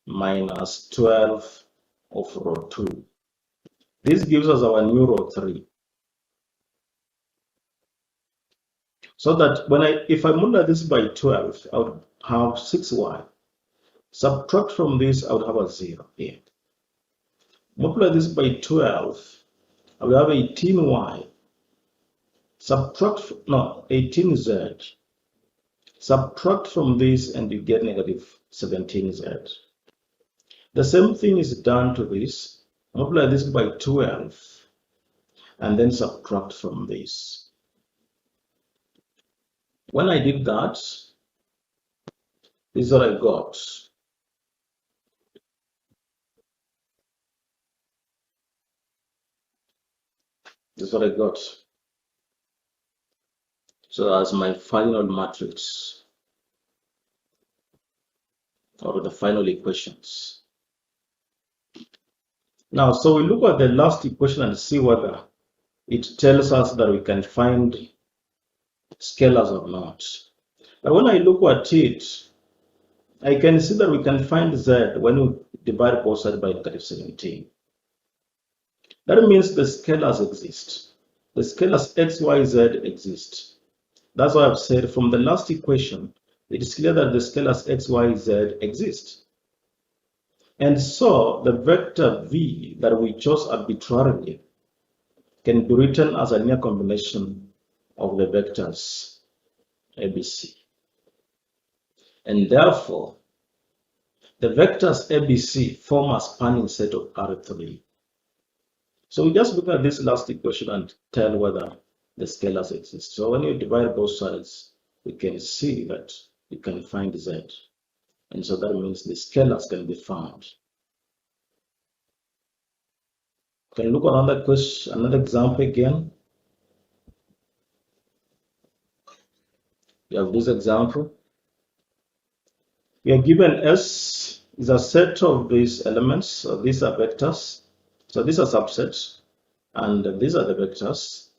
[SPEAKER 1] minus 12 of row 2. This gives us our new row 3. So that if I multiply this by 12, I would have 6y. Subtract from this, I would have a 0 here. Multiply this by 12, I will have 18y. Subtract, 18z. Subtract from this and you get negative 17z. The same thing is done to this. Multiply this by 12 and then subtract from this. When I did that, this is what I got. This is what I got. So as my final matrix, or the final equations. Now, so we look at the last equation and see whether it tells us that we can find scalars or not. But when I look at it, I can see that we can find z when we divide both sides by negative 17. That means the scalars exist. The scalars x, y, z exist. That's why I've said from the last equation, it is clear that the scalars x, y, z exist. And so the vector v that we chose arbitrarily can be written as a linear combination of the vectors ABC. And therefore, the vectors ABC form a spanning set of R3. So we just look at this last equation and tell whether the scalars exist. So when you divide both sides, we can see that you can find Z. And so that means the scalars can be found. Can look at another question, another example again. We have this example. We are given S is a set of these elements. So these are vectors. So these are subsets, and these are the vectors.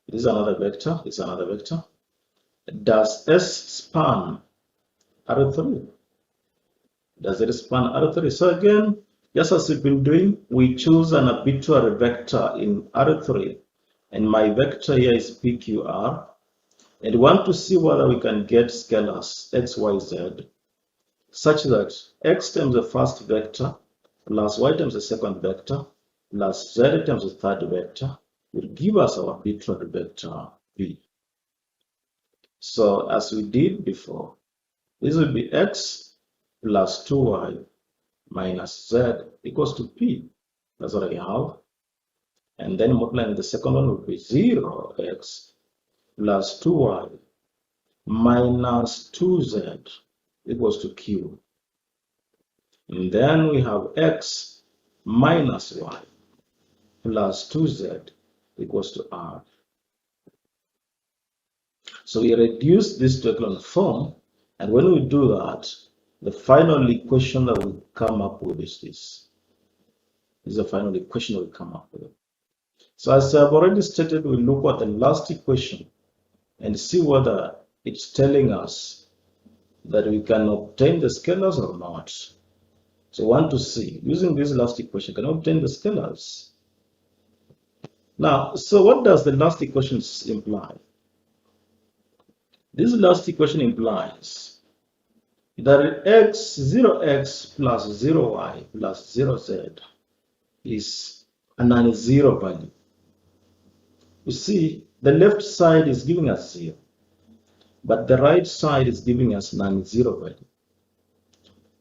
[SPEAKER 1] This is another vector. This is another vector. Does S span R3? Does it span R3? So again, just as we've been doing, we choose an arbitrary vector in R3, and my vector here is PQR, and we want to see whether we can get scalars X, Y, Z such that x times the first vector plus y times the second vector plus z times the third vector will give us our arbitrary vector v. So as we did before, this will be x plus 2y minus z equals to p. That's what I have. And then multiplying the second one will be 0x plus 2y minus 2z equals to q. And then we have x minus y plus 2z equals to r. So we reduce this to echelon form, and when we do that, the final equation that we come up with is this. This is the final equation that we come up with. So as I've already stated, we look at the last equation and see whether it's telling us that we can obtain the scalars or not. So we want to see, using this last equation, can we obtain the scalars? Now, so what does the last equation imply? This last equation implies that 0x plus 0y plus 0z is a non-zero value. You see, the left side is giving us 0, but the right side is giving us non-zero value.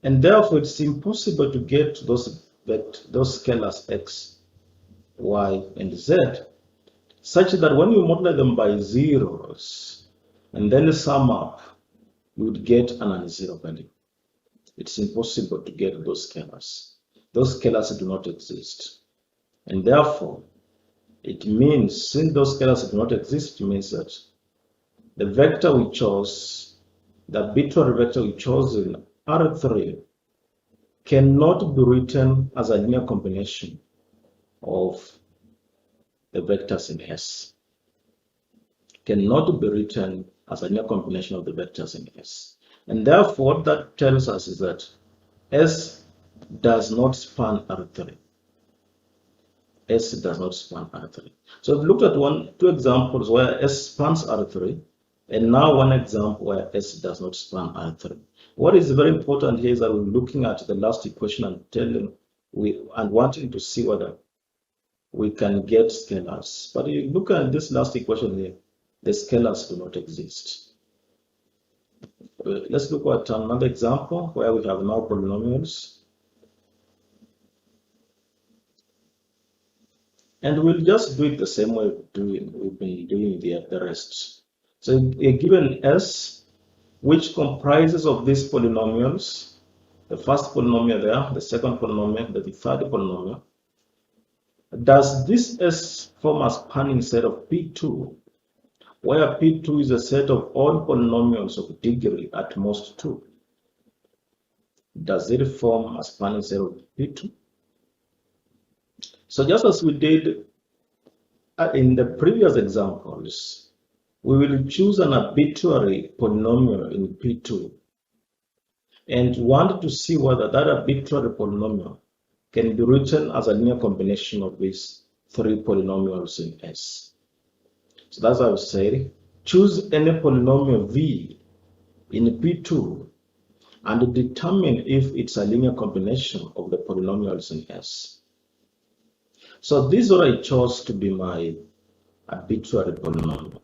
[SPEAKER 1] And therefore, it's impossible to get those scalars x, y, and z, such that when you multiply them by zeros and then sum up, you would get a non-zero value. It's impossible to get those scalars. Those scalars do not exist. And therefore, it means, since those scalars do not exist, it means that the vector we chose, the arbitrary vector we chose in R3, cannot be written as a linear combination of the vectors in S. Cannot be written as a linear combination of the vectors in S. And therefore, what that tells us is that S does not span R3. S does not span R3. So we've looked at two examples where S spans R3, and now one example where S does not span R3. What is very important here is that we're looking at the last equation and wanting to see whether we can get scalars. But you look at this last equation here, the scalars do not exist. Let's look at another example where we have now polynomials. And we'll just do it the same way we've been doing the rest. So a given S, which comprises of these polynomials, the first polynomial there, the second polynomial, the third polynomial, does this S form a spanning set of P2, where P2 is a set of all polynomials of degree at most 2? Does it form a spanning set of P2? So just as we did in the previous examples, we will choose an arbitrary polynomial in P2 and want to see whether that arbitrary polynomial can be written as a linear combination of these three polynomials in S. So that's how I said, choose any polynomial V in P2 and determine if it's a linear combination of the polynomials in S. So this is what I chose to be my arbitrary polynomial.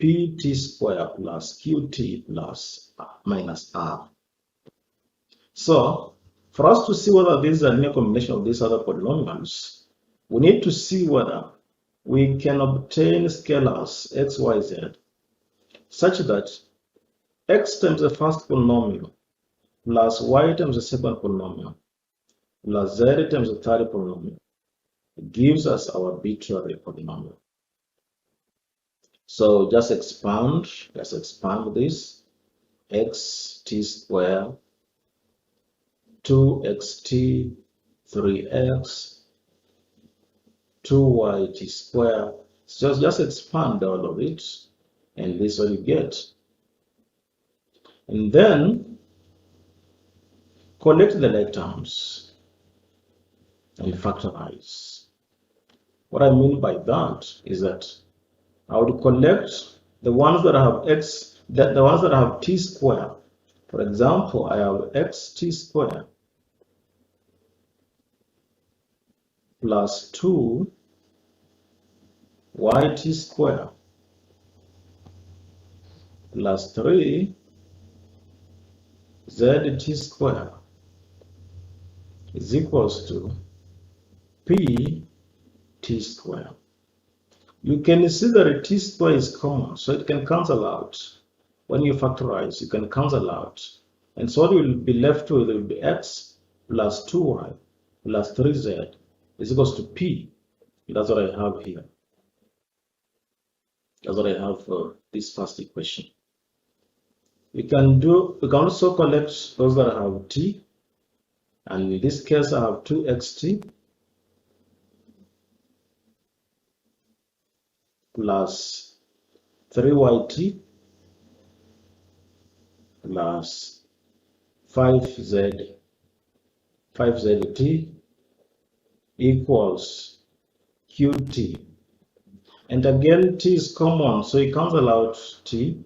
[SPEAKER 1] Pt square plus qt plus minus r. So for us to see whether this is a linear combination of these other polynomials, we need to see whether we can obtain scalars x, y, z such that x times the first polynomial plus y times the second polynomial plus z times the third polynomial gives us our arbitrary polynomial. So just expand this. Xt square 2xt 3x 2yt square. So just expand all of it, and this is what you get. And then collect the like terms and factorize. What I mean by that is that I would collect the ones that have x, the ones that have t square For example, I have xt squared plus 2 yt squared plus 3 zt squared is equals to p t squared. You can see that t squared is common, so it can cancel out. When you factorize, you can cancel out. And so what will be left with will be x plus 2y plus 3z is equals to p. That's what I have here. That's what I have for this first equation. We can also collect those that have t, and in this case I have 2xt plus 3yt plus 5zt equals qt. And again, t is common, so you cancel out t,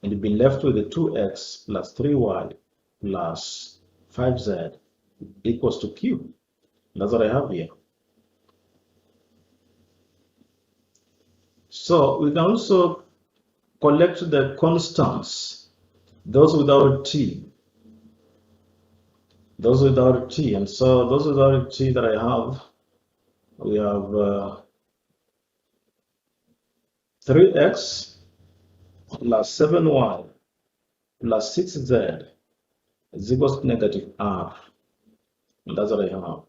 [SPEAKER 1] and you'll be left with the 2x plus 3y plus 5z equals to q. That's what I have here. So we can also collect the constants, those without t. And so those without t that I have, we have 3x plus 7y plus 6z is equals to negative r. And that's what I have.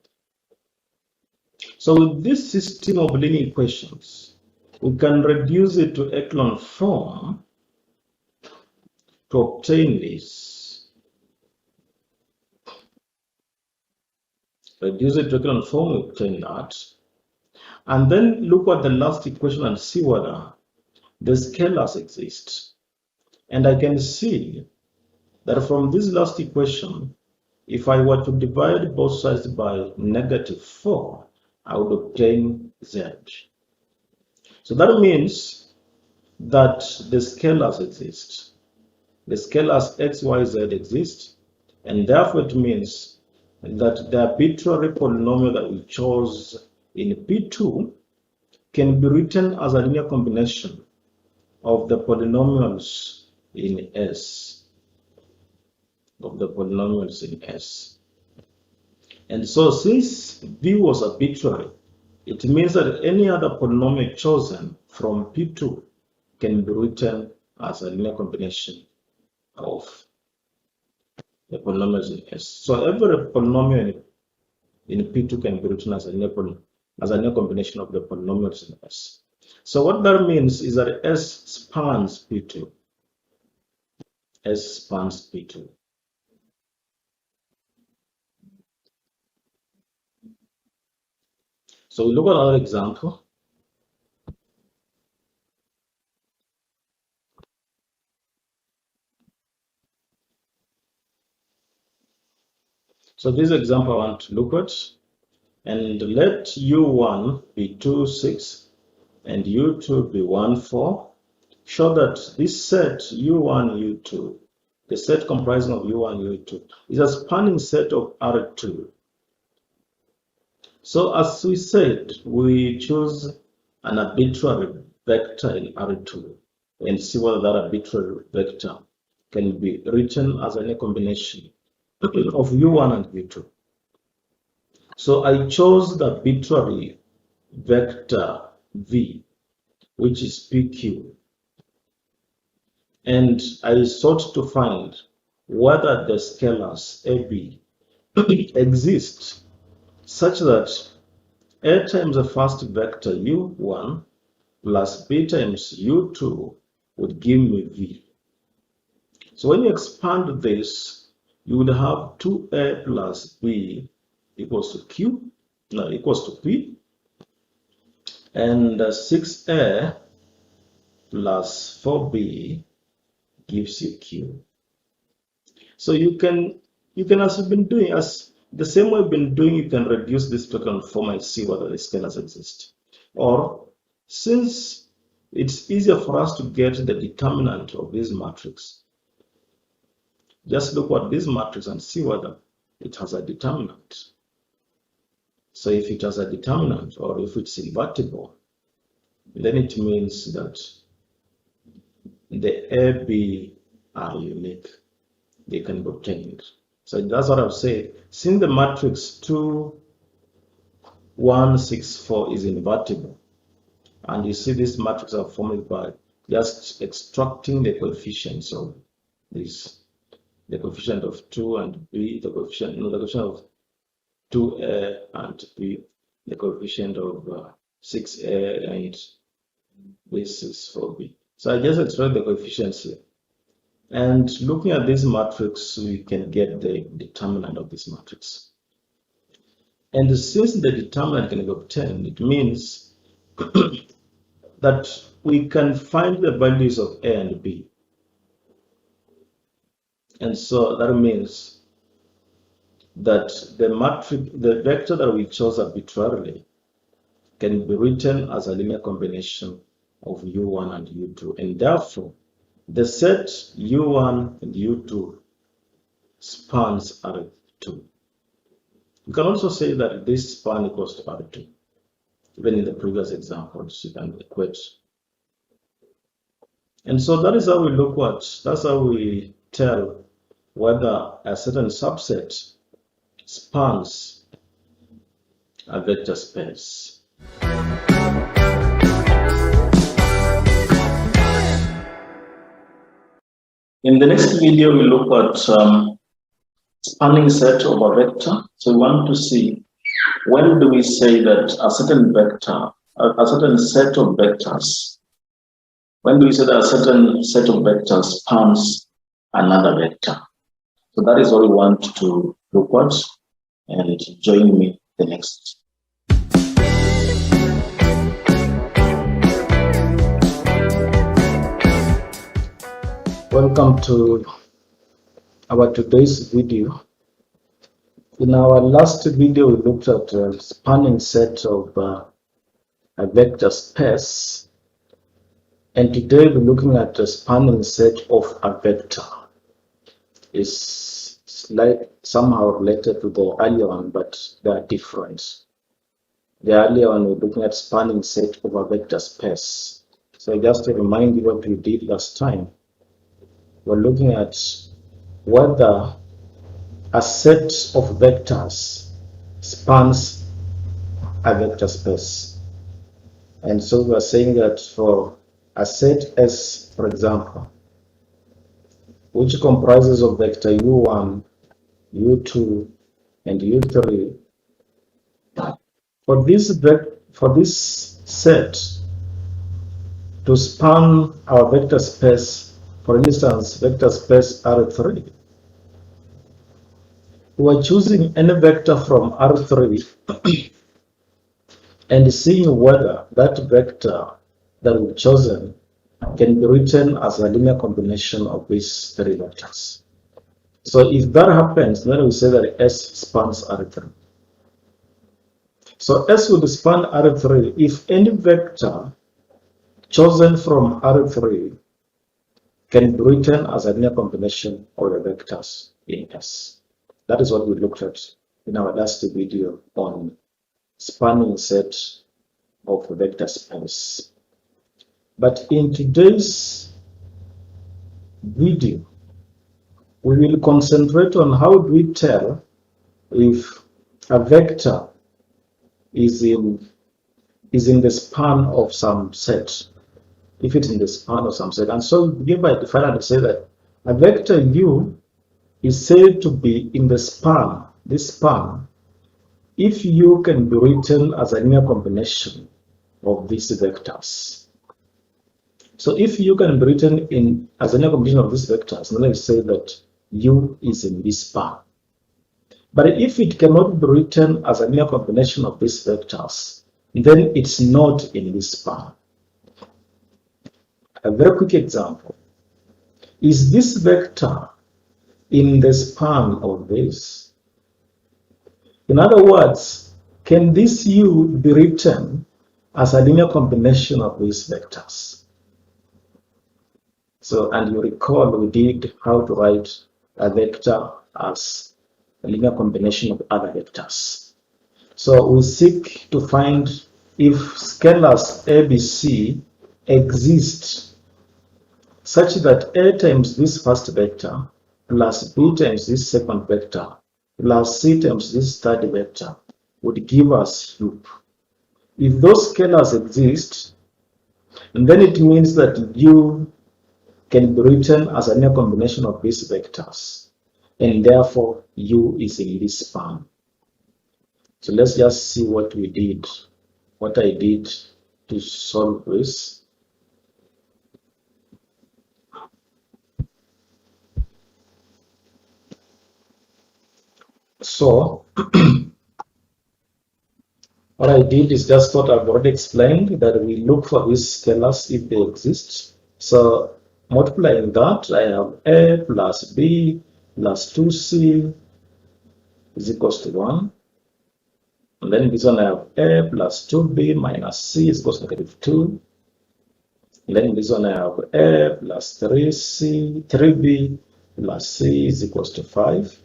[SPEAKER 1] So with this system of linear equations, we can reduce it to echelon form to obtain this. Reduce it to echelon form, we obtain that. And then look at the last equation and see whether the scalars exist. And I can see that from this last equation, if I were to divide both sides by -4, I would obtain z. So that means that the scalars exist. The scalars x, y, z exist, and therefore it means that the arbitrary polynomial that we chose in P2 can be written as a linear combination of the polynomials in S. And so since V was arbitrary, it means that any other polynomial chosen from P2 can be written as a linear combination of the polynomials in S. So every polynomial in P2 can be written as a linear combination of the polynomials in S. So what that means is that S spans P2. S spans P2. So we look at another example. So this example I want to look at, and let U1 be 2, 6, and U2 be 1, 4. Show that this set U1, U2, the set comprising of U1, U2, is a spanning set of R2. So as we said, we choose an arbitrary vector in R2 and see whether that arbitrary vector can be written as a combination of U1 and U2. So I chose the arbitrary vector V, which is PQ, and I sought to find whether the scalars AB exist such that A times the first vector U1 plus B times U2 would give me V. So when you expand this, you would have 2A plus B equals to Q, equals to P, and 6A plus 4B gives you Q. So you can, as you've been doing, as the same way you've been doing, you can reduce this to echelon form and see whether the scalars exist. Or since it's easier for us to get the determinant of this matrix, just look at this matrix and see whether it has a determinant. So if it has a determinant, or if it's invertible, then it means that the A, B are unique. They can be obtained. So that's what I've said. Since the matrix 2, 1, 6, 4 is invertible, and you see this matrix are formed by just extracting the coefficients of this, the coefficient of 2 and B, the coefficient of 2A and B, the coefficient of 6A and this is 4B. So I just extract the coefficients here. And looking at this matrix, we can get the determinant of this matrix. And since the determinant can be obtained, it means that we can find the values of A and B. And so that means that the vector that we chose arbitrarily can be written as a linear combination of U1 and U2. And therefore, the set U1 and U2 spans R2. You can also say that this span equals to R2. Even in the previous examples, you can equate. And so that is how we look at, that's how we tell whether a certain subset spans a vector space. In the next video, we look at spanning set of a vector. So we want to see, when do we say that a certain vector, a certain set of vectors, when do we say that a certain set of vectors spans another vector? So that is what we want to look at, and join me the next. Welcome to our today's video. In our last video, we looked at a spanning set of a vector space, and today we're looking at a spanning set of a vector. It's like somehow related to the earlier one, but they are different. The earlier one, we're looking at spanning set of a vector space. So just to remind you what we did last time, we're looking at whether a set of vectors spans a vector space. And so we're saying that for a set S, for example, which comprises of vector U1, U2, and U3, for this set to span our vector space, for instance, vector space R3, we are choosing any vector from R3 and seeing whether that vector that we've chosen can be written as a linear combination of these three vectors. So if that happens, then we say that S spans R3. So S will span R3 if any vector chosen from R3 can be written as a linear combination of the vectors in S. That is what we looked at in our last video on spanning set of the vector space. But in today's video, we will concentrate on how do we tell if a vector is in the span of some set, if it's in the span of some set. And so we begin by defining to say that a vector U is said to be in the span, this span, if U can be written as a linear combination of these vectors. So if U can be written in as a linear combination of these vectors, then we say that U is in this span. But if it cannot be written as a linear combination of these vectors, then it's not in this span. A very quick example. Is this vector in the span of this? In other words, can this U be written as a linear combination of these vectors? So, and you recall we did how to write a vector as a linear combination of other vectors. So we seek to find if scalars ABC exist such that A times this first vector plus B times this second vector plus C times this third vector would give us U. If those scalars exist, then it means that U can be written as a linear combination of these vectors, and therefore U is in this span. So let's just see what we did, what I did to solve this. So what I did is just what I've already explained, that we look for these scalars if they exist. So multiplying that, I have A plus B plus 2C is equals to 1. And then this one I have A plus 2B minus C is equals to -2. And then this one I have A plus 3B plus C is equals to 5.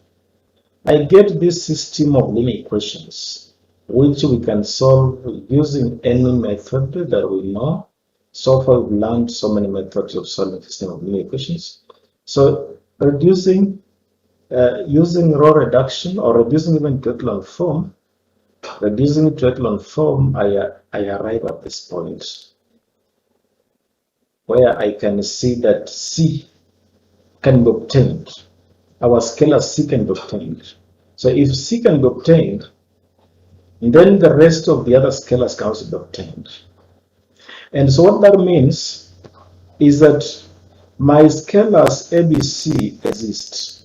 [SPEAKER 1] I get this system of linear equations, which we can solve using any method that we know. So far, we've learned so many methods of solving system of linear equations. So using row reduction or reducing even to echelon form, reducing to echelon form, I arrive at this point where I can see that C can be obtained. Our scalar C can be obtained. So if C can be obtained, then the rest of the other scalars can also be obtained. And so what that means is that my scalars ABC exist,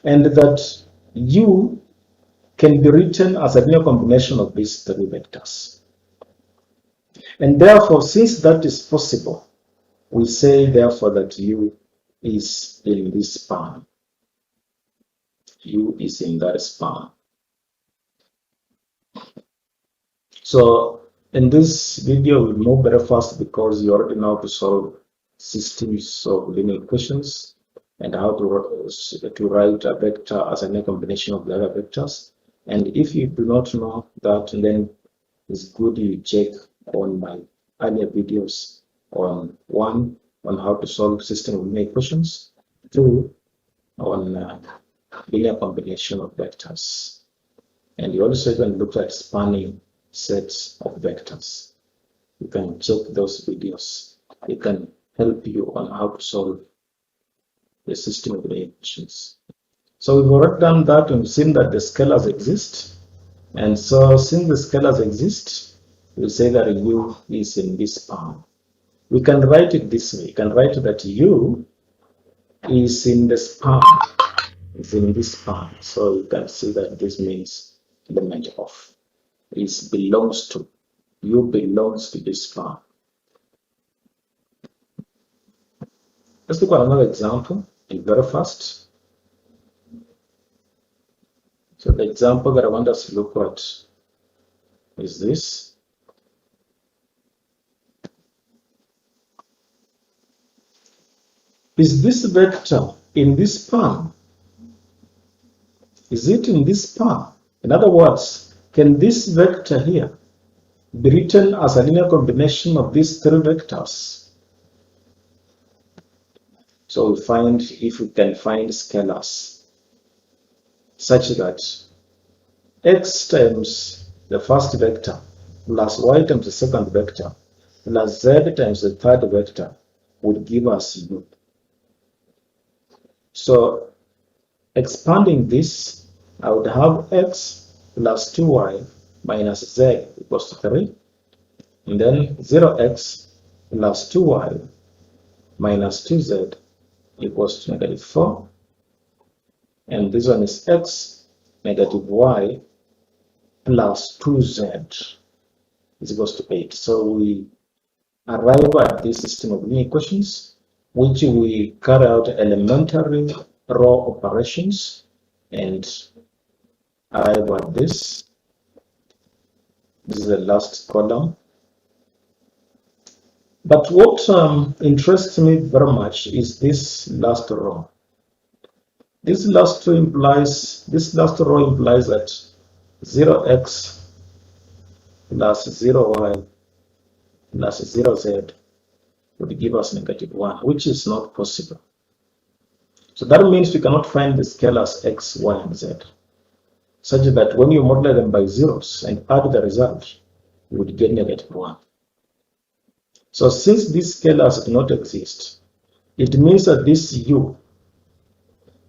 [SPEAKER 1] and that U can be written as a linear combination of these three vectors. And therefore, since that is possible, we say therefore that U is in this span. U is in that span. So in this video, we'll move very fast because you already know how to solve systems of linear equations and how to write a vector as a linear combination of the other vectors. And if you do not know that, then it's good you check on my earlier videos on 1, on how to solve system of linear equations, 2, on linear combination of vectors. And you also even looked at spanning sets of vectors. You can check those videos. It can help you on how to solve the system of linear equations. So we've already done that and seen that the scalars exist. And so since the scalars exist, we say that U is in this span. We can write it this way. You can write that U is in the span. It's in this span. So you can see that this means element of. It belongs to. U belongs to this span. Let's look at another example very fast. So the example that I want us to look at is this. Is this vector in this span? Is it in this span? In other words, can this vector here be written as a linear combination of these three vectors? So we find if we can find scalars such that x times the first vector plus y times the second vector plus z times the third vector would give us U. So expanding this, I would have x plus 2y minus z equals to 3, and then 0x plus 2y minus 2z equals to -4, and this one is x negative y plus 2z is equals to 8. So we arrive at this system of linear equations, which we carry out elementary row operations and arrive at this. This is the last column. But what interests me very much is this last row. This last row implies that 0x plus 0y plus 0z would give us -1, which is not possible. So that means we cannot find the scalars x, y, and z, such that when you multiply them by zeros and add the result, you would get -1. So since these scalars do not exist, it means that this u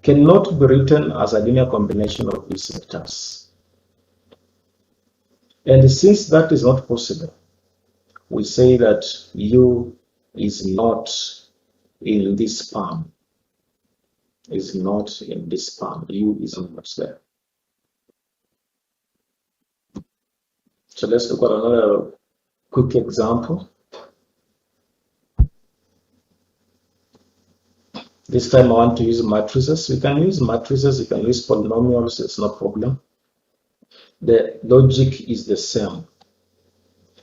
[SPEAKER 1] cannot be written as a linear combination of these vectors. And since that is not possible, we say that u is not in this span. Is not in this span. U is not there. So let's look at another quick example. This time I want to use matrices. You can use matrices, you can use polynomials, it's no problem. The logic is the same.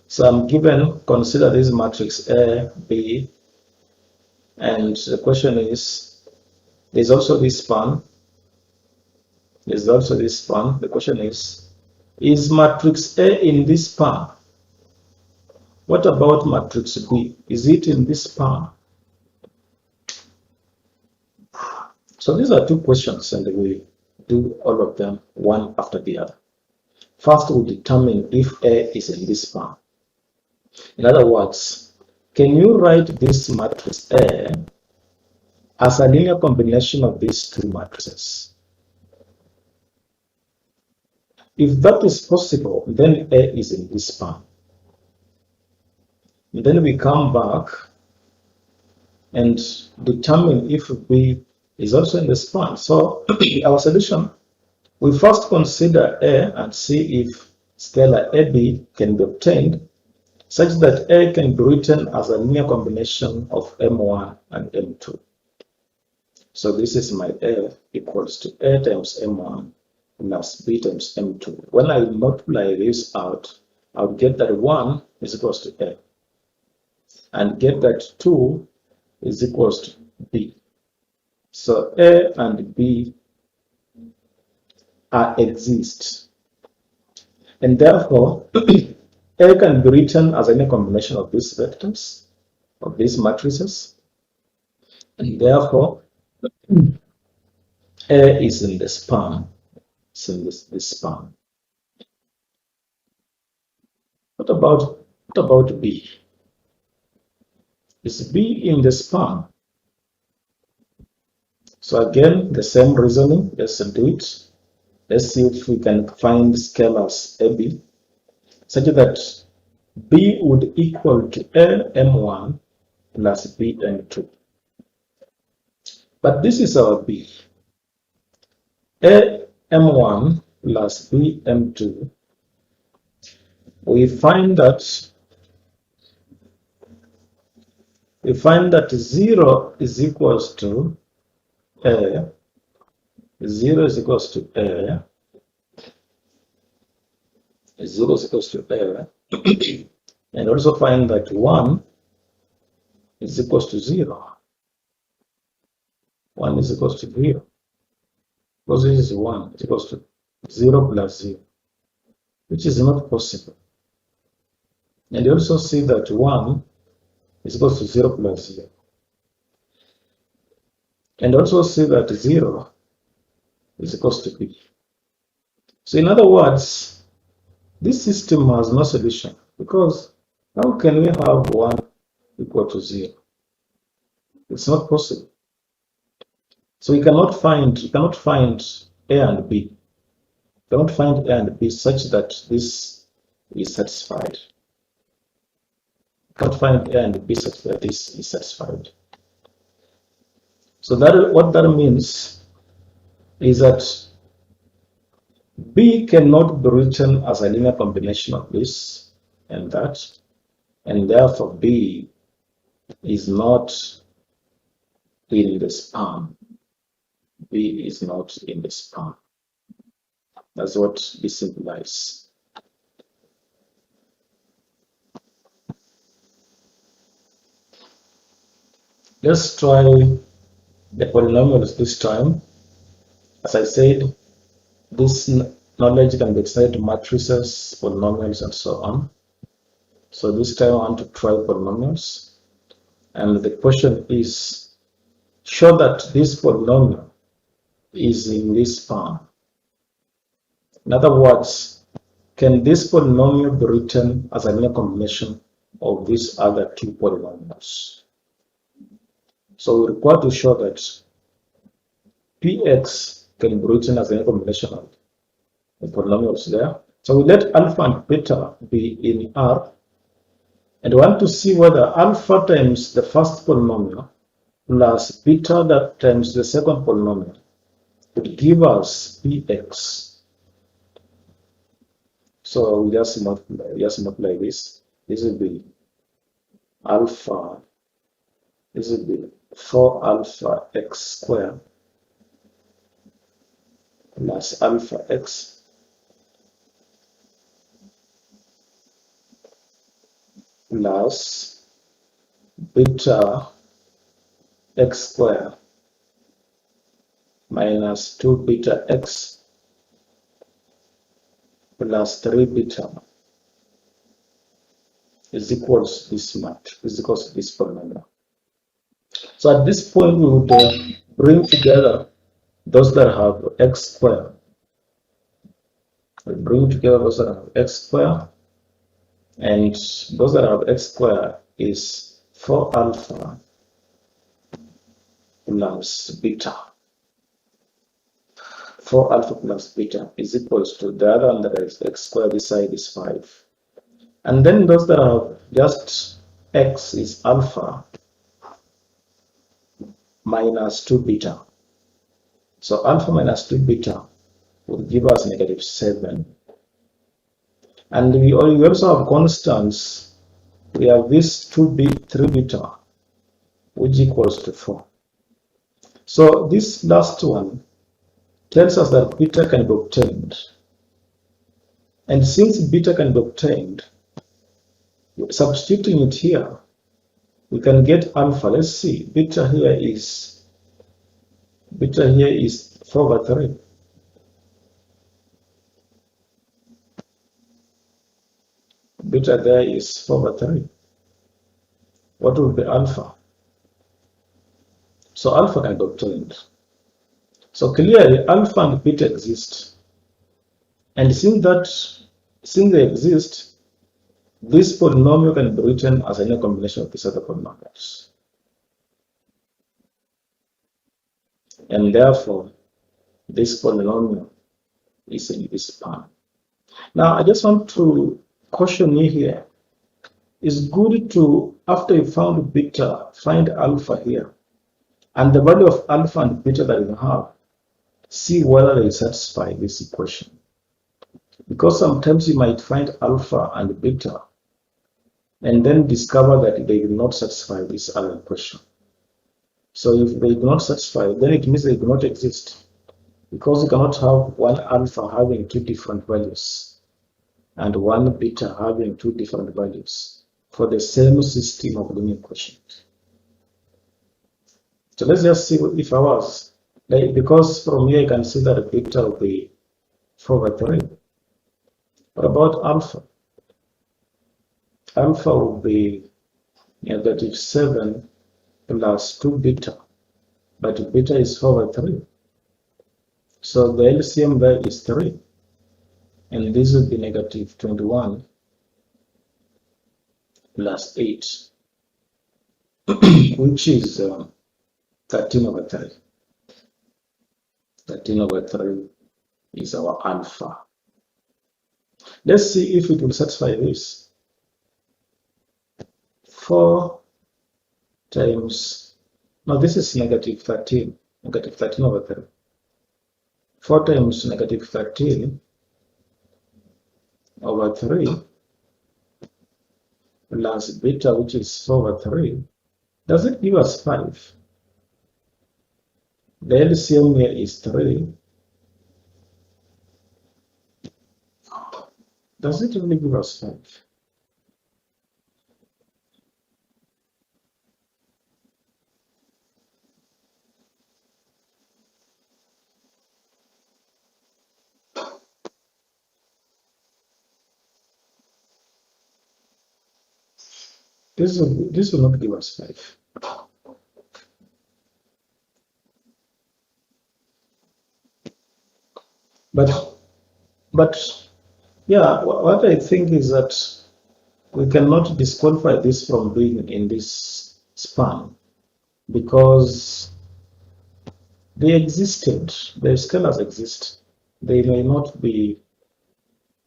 [SPEAKER 1] So I'm given, consider this matrix A, B, and the question is, there's also this span. There's also this span. The question is matrix A in this span? What about matrix B? Is it in this span? So these are two questions, and we do all of them one after the other. First, we determine if A is in this span. In other words, can you write this matrix A as a linear combination of these two matrices? If that is possible, then A is in this span. And then we come back and determine if B is also in the span. So our solution, we first consider A and see if scalar AB can be obtained such that A can be written as a linear combination of M1 and M2. So this is my A equals to A times M1 plus B times M2. When I multiply this out, I'll get that 1 is equals to A and get that 2 is equals to B. So A and B exist, and therefore A can be written as any combination of these vectors, of these matrices, and therefore A is in the span. It's in this span. What about B? Is B in the span? So again, the same reasoning. Let's do it. Let's see if we can find scalars AB such that B would equal to A M1 plus B M2. But this is our B. A M1 plus B M2. We find that 0 is equals to A. 0 is equals to A. 0 is equals to A. And also find that 1 is equals to 0. 1 is equals to 0. Because this is 1 is equals to 0 plus 0, which is not possible. And you also see that 1 is equals to 0 plus 0. And also see that 0 is equals to B. So in other words, this system has no solution, because how can we have 1 equal to 0? It's not possible. So we cannot find A and B. We cannot find A and B such that this is satisfied. We cannot find A and B such that this is satisfied. So that what that means is that B cannot be written as a linear combination of this and that, and therefore B is not in the span. B is not in the span. That's what this implies. Let's try the polynomials this time. As I said, this knowledge can be extended to matrices, polynomials, and so on. So this time I want to try polynomials. And the question is, show that this polynomial is in this form. In other words, can this polynomial be written as a linear combination of these other two polynomials? So we require to show that Px can be written as a linear combination of the polynomials there. So we let alpha and beta be in R, and we want to see whether alpha times the first polynomial plus beta that times the second polynomial would give us Px. So we just multiply this. This will be alpha. This will be 4 alpha x squared plus alpha x plus beta x squared minus 2 beta x plus 3 beta is equals this much, is equals to this polynomial. So at this point, we would bring together those that have x squared. We bring together those that have x squared, and those that have x squared is 4 alpha plus beta. 4 alpha plus beta is equals to the other one that is x squared, this side is 5. And then those that have just x is alpha minus 2 beta. So alpha minus 2 beta will give us negative 7. And we also have constants. We have this 3 beta, which equals to 4. So this last one tells us that beta can be obtained. And since beta can be obtained, substituting it here, we can get alpha. Let's see, beta here is 4 over 3. Beta there is 4 over 3. What would be alpha? So alpha can be obtained. So clearly alpha and beta exist. And since they exist, this polynomial can be written as a linear combination of these other polynomials. And therefore, this polynomial is in this span. Now, I just want to caution you here. It's good to, after you found beta, find alpha here. And the value of alpha and beta that you have, see whether they satisfy this equation. Because sometimes you might find alpha and beta and then discover that they do not satisfy this other equation. So if they do not satisfy, then it means they do not exist. Because you cannot have one alpha having 2 different values and one beta having 2 different values for the same system of linear equations. So let's just see if I was, because from here you can see that beta will be 4 over 3. What about alpha? Alpha will be negative 7 plus 2 beta, but beta is 4 over 3. So the LCM there is 3, and this will be negative 21 plus 8, which is 13 over 3. 13 over 3 is our alpha. Let's see if it will satisfy this. 4 times, no, this is negative 13 over 3. 4 times negative 13 over 3 plus beta, which is 4 over 3. Does it give us 5? The LCM here is 3. Does it really give us 5? This will not give us 5. But yeah, what I think is that we cannot disqualify this from being in this span because they existed. The scalars exist. They may not be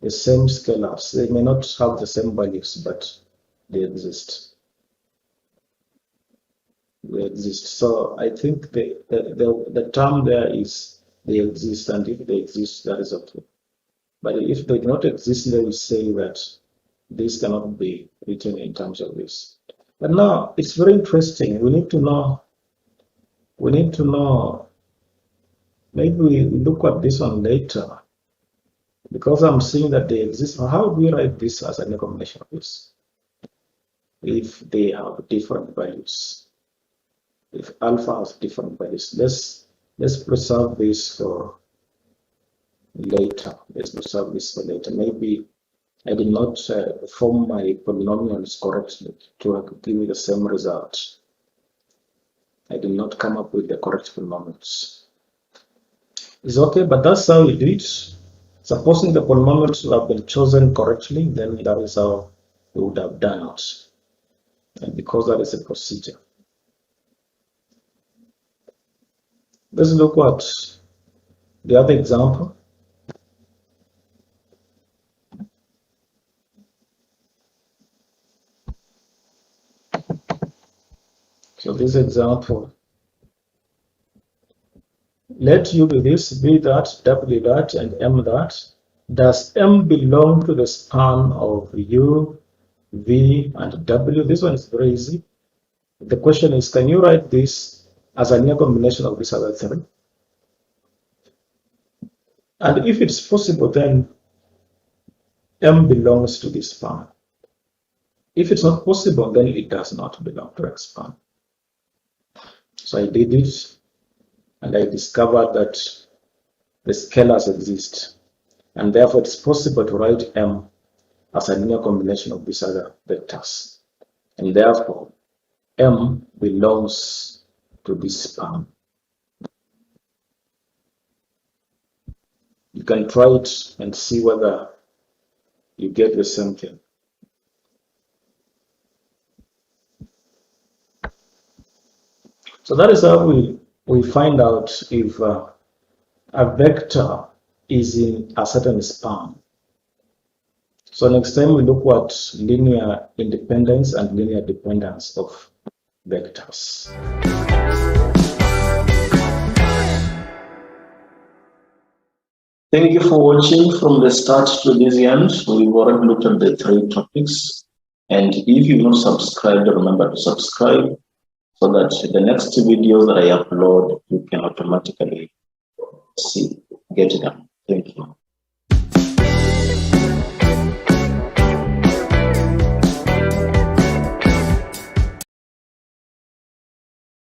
[SPEAKER 1] the same scalars. They may not have the same values, but they exist. They exist. So I think the term there is they exist, and if they exist, that is okay. But if they do not exist, they will say that this cannot be written in terms of this. But now it's very interesting. We need to know. Maybe we look at this one later because I'm seeing that they exist. How do we write this as a combination of this? If they have different values, if alpha has different values, let's preserve this for later. Let's preserve this for later. Maybe I did not form my polynomials correctly to give me the same result. I did not come up with the correct polynomials. It's okay, but that's how we do it. Supposing the polynomials have been chosen correctly, then that is how we would have done it. And because that is a procedure. Let's look at the other example. So this example, let U be this, B that, W that, and M that. Does M belong to the span of U, V, and W? This one is very easy. The question is, can you write this as a linear combination of these other three? And if it's possible, then M belongs to this span. If it's not possible, then it does not belong to a span. So I did it, and I discovered that the scalars exist, and therefore it's possible to write M as a linear combination of these other vectors, and therefore M belongs to this span. You can try it and see whether you get the same thing. So that is how we find out if a vector is in a certain span. So next time we look at linear independence and linear dependence of vectors. Thank you for watching from the start to this end. We've already looked at the 3 topics. And if you've not subscribed, remember to subscribe so that the next videos that I upload, you can automatically get them.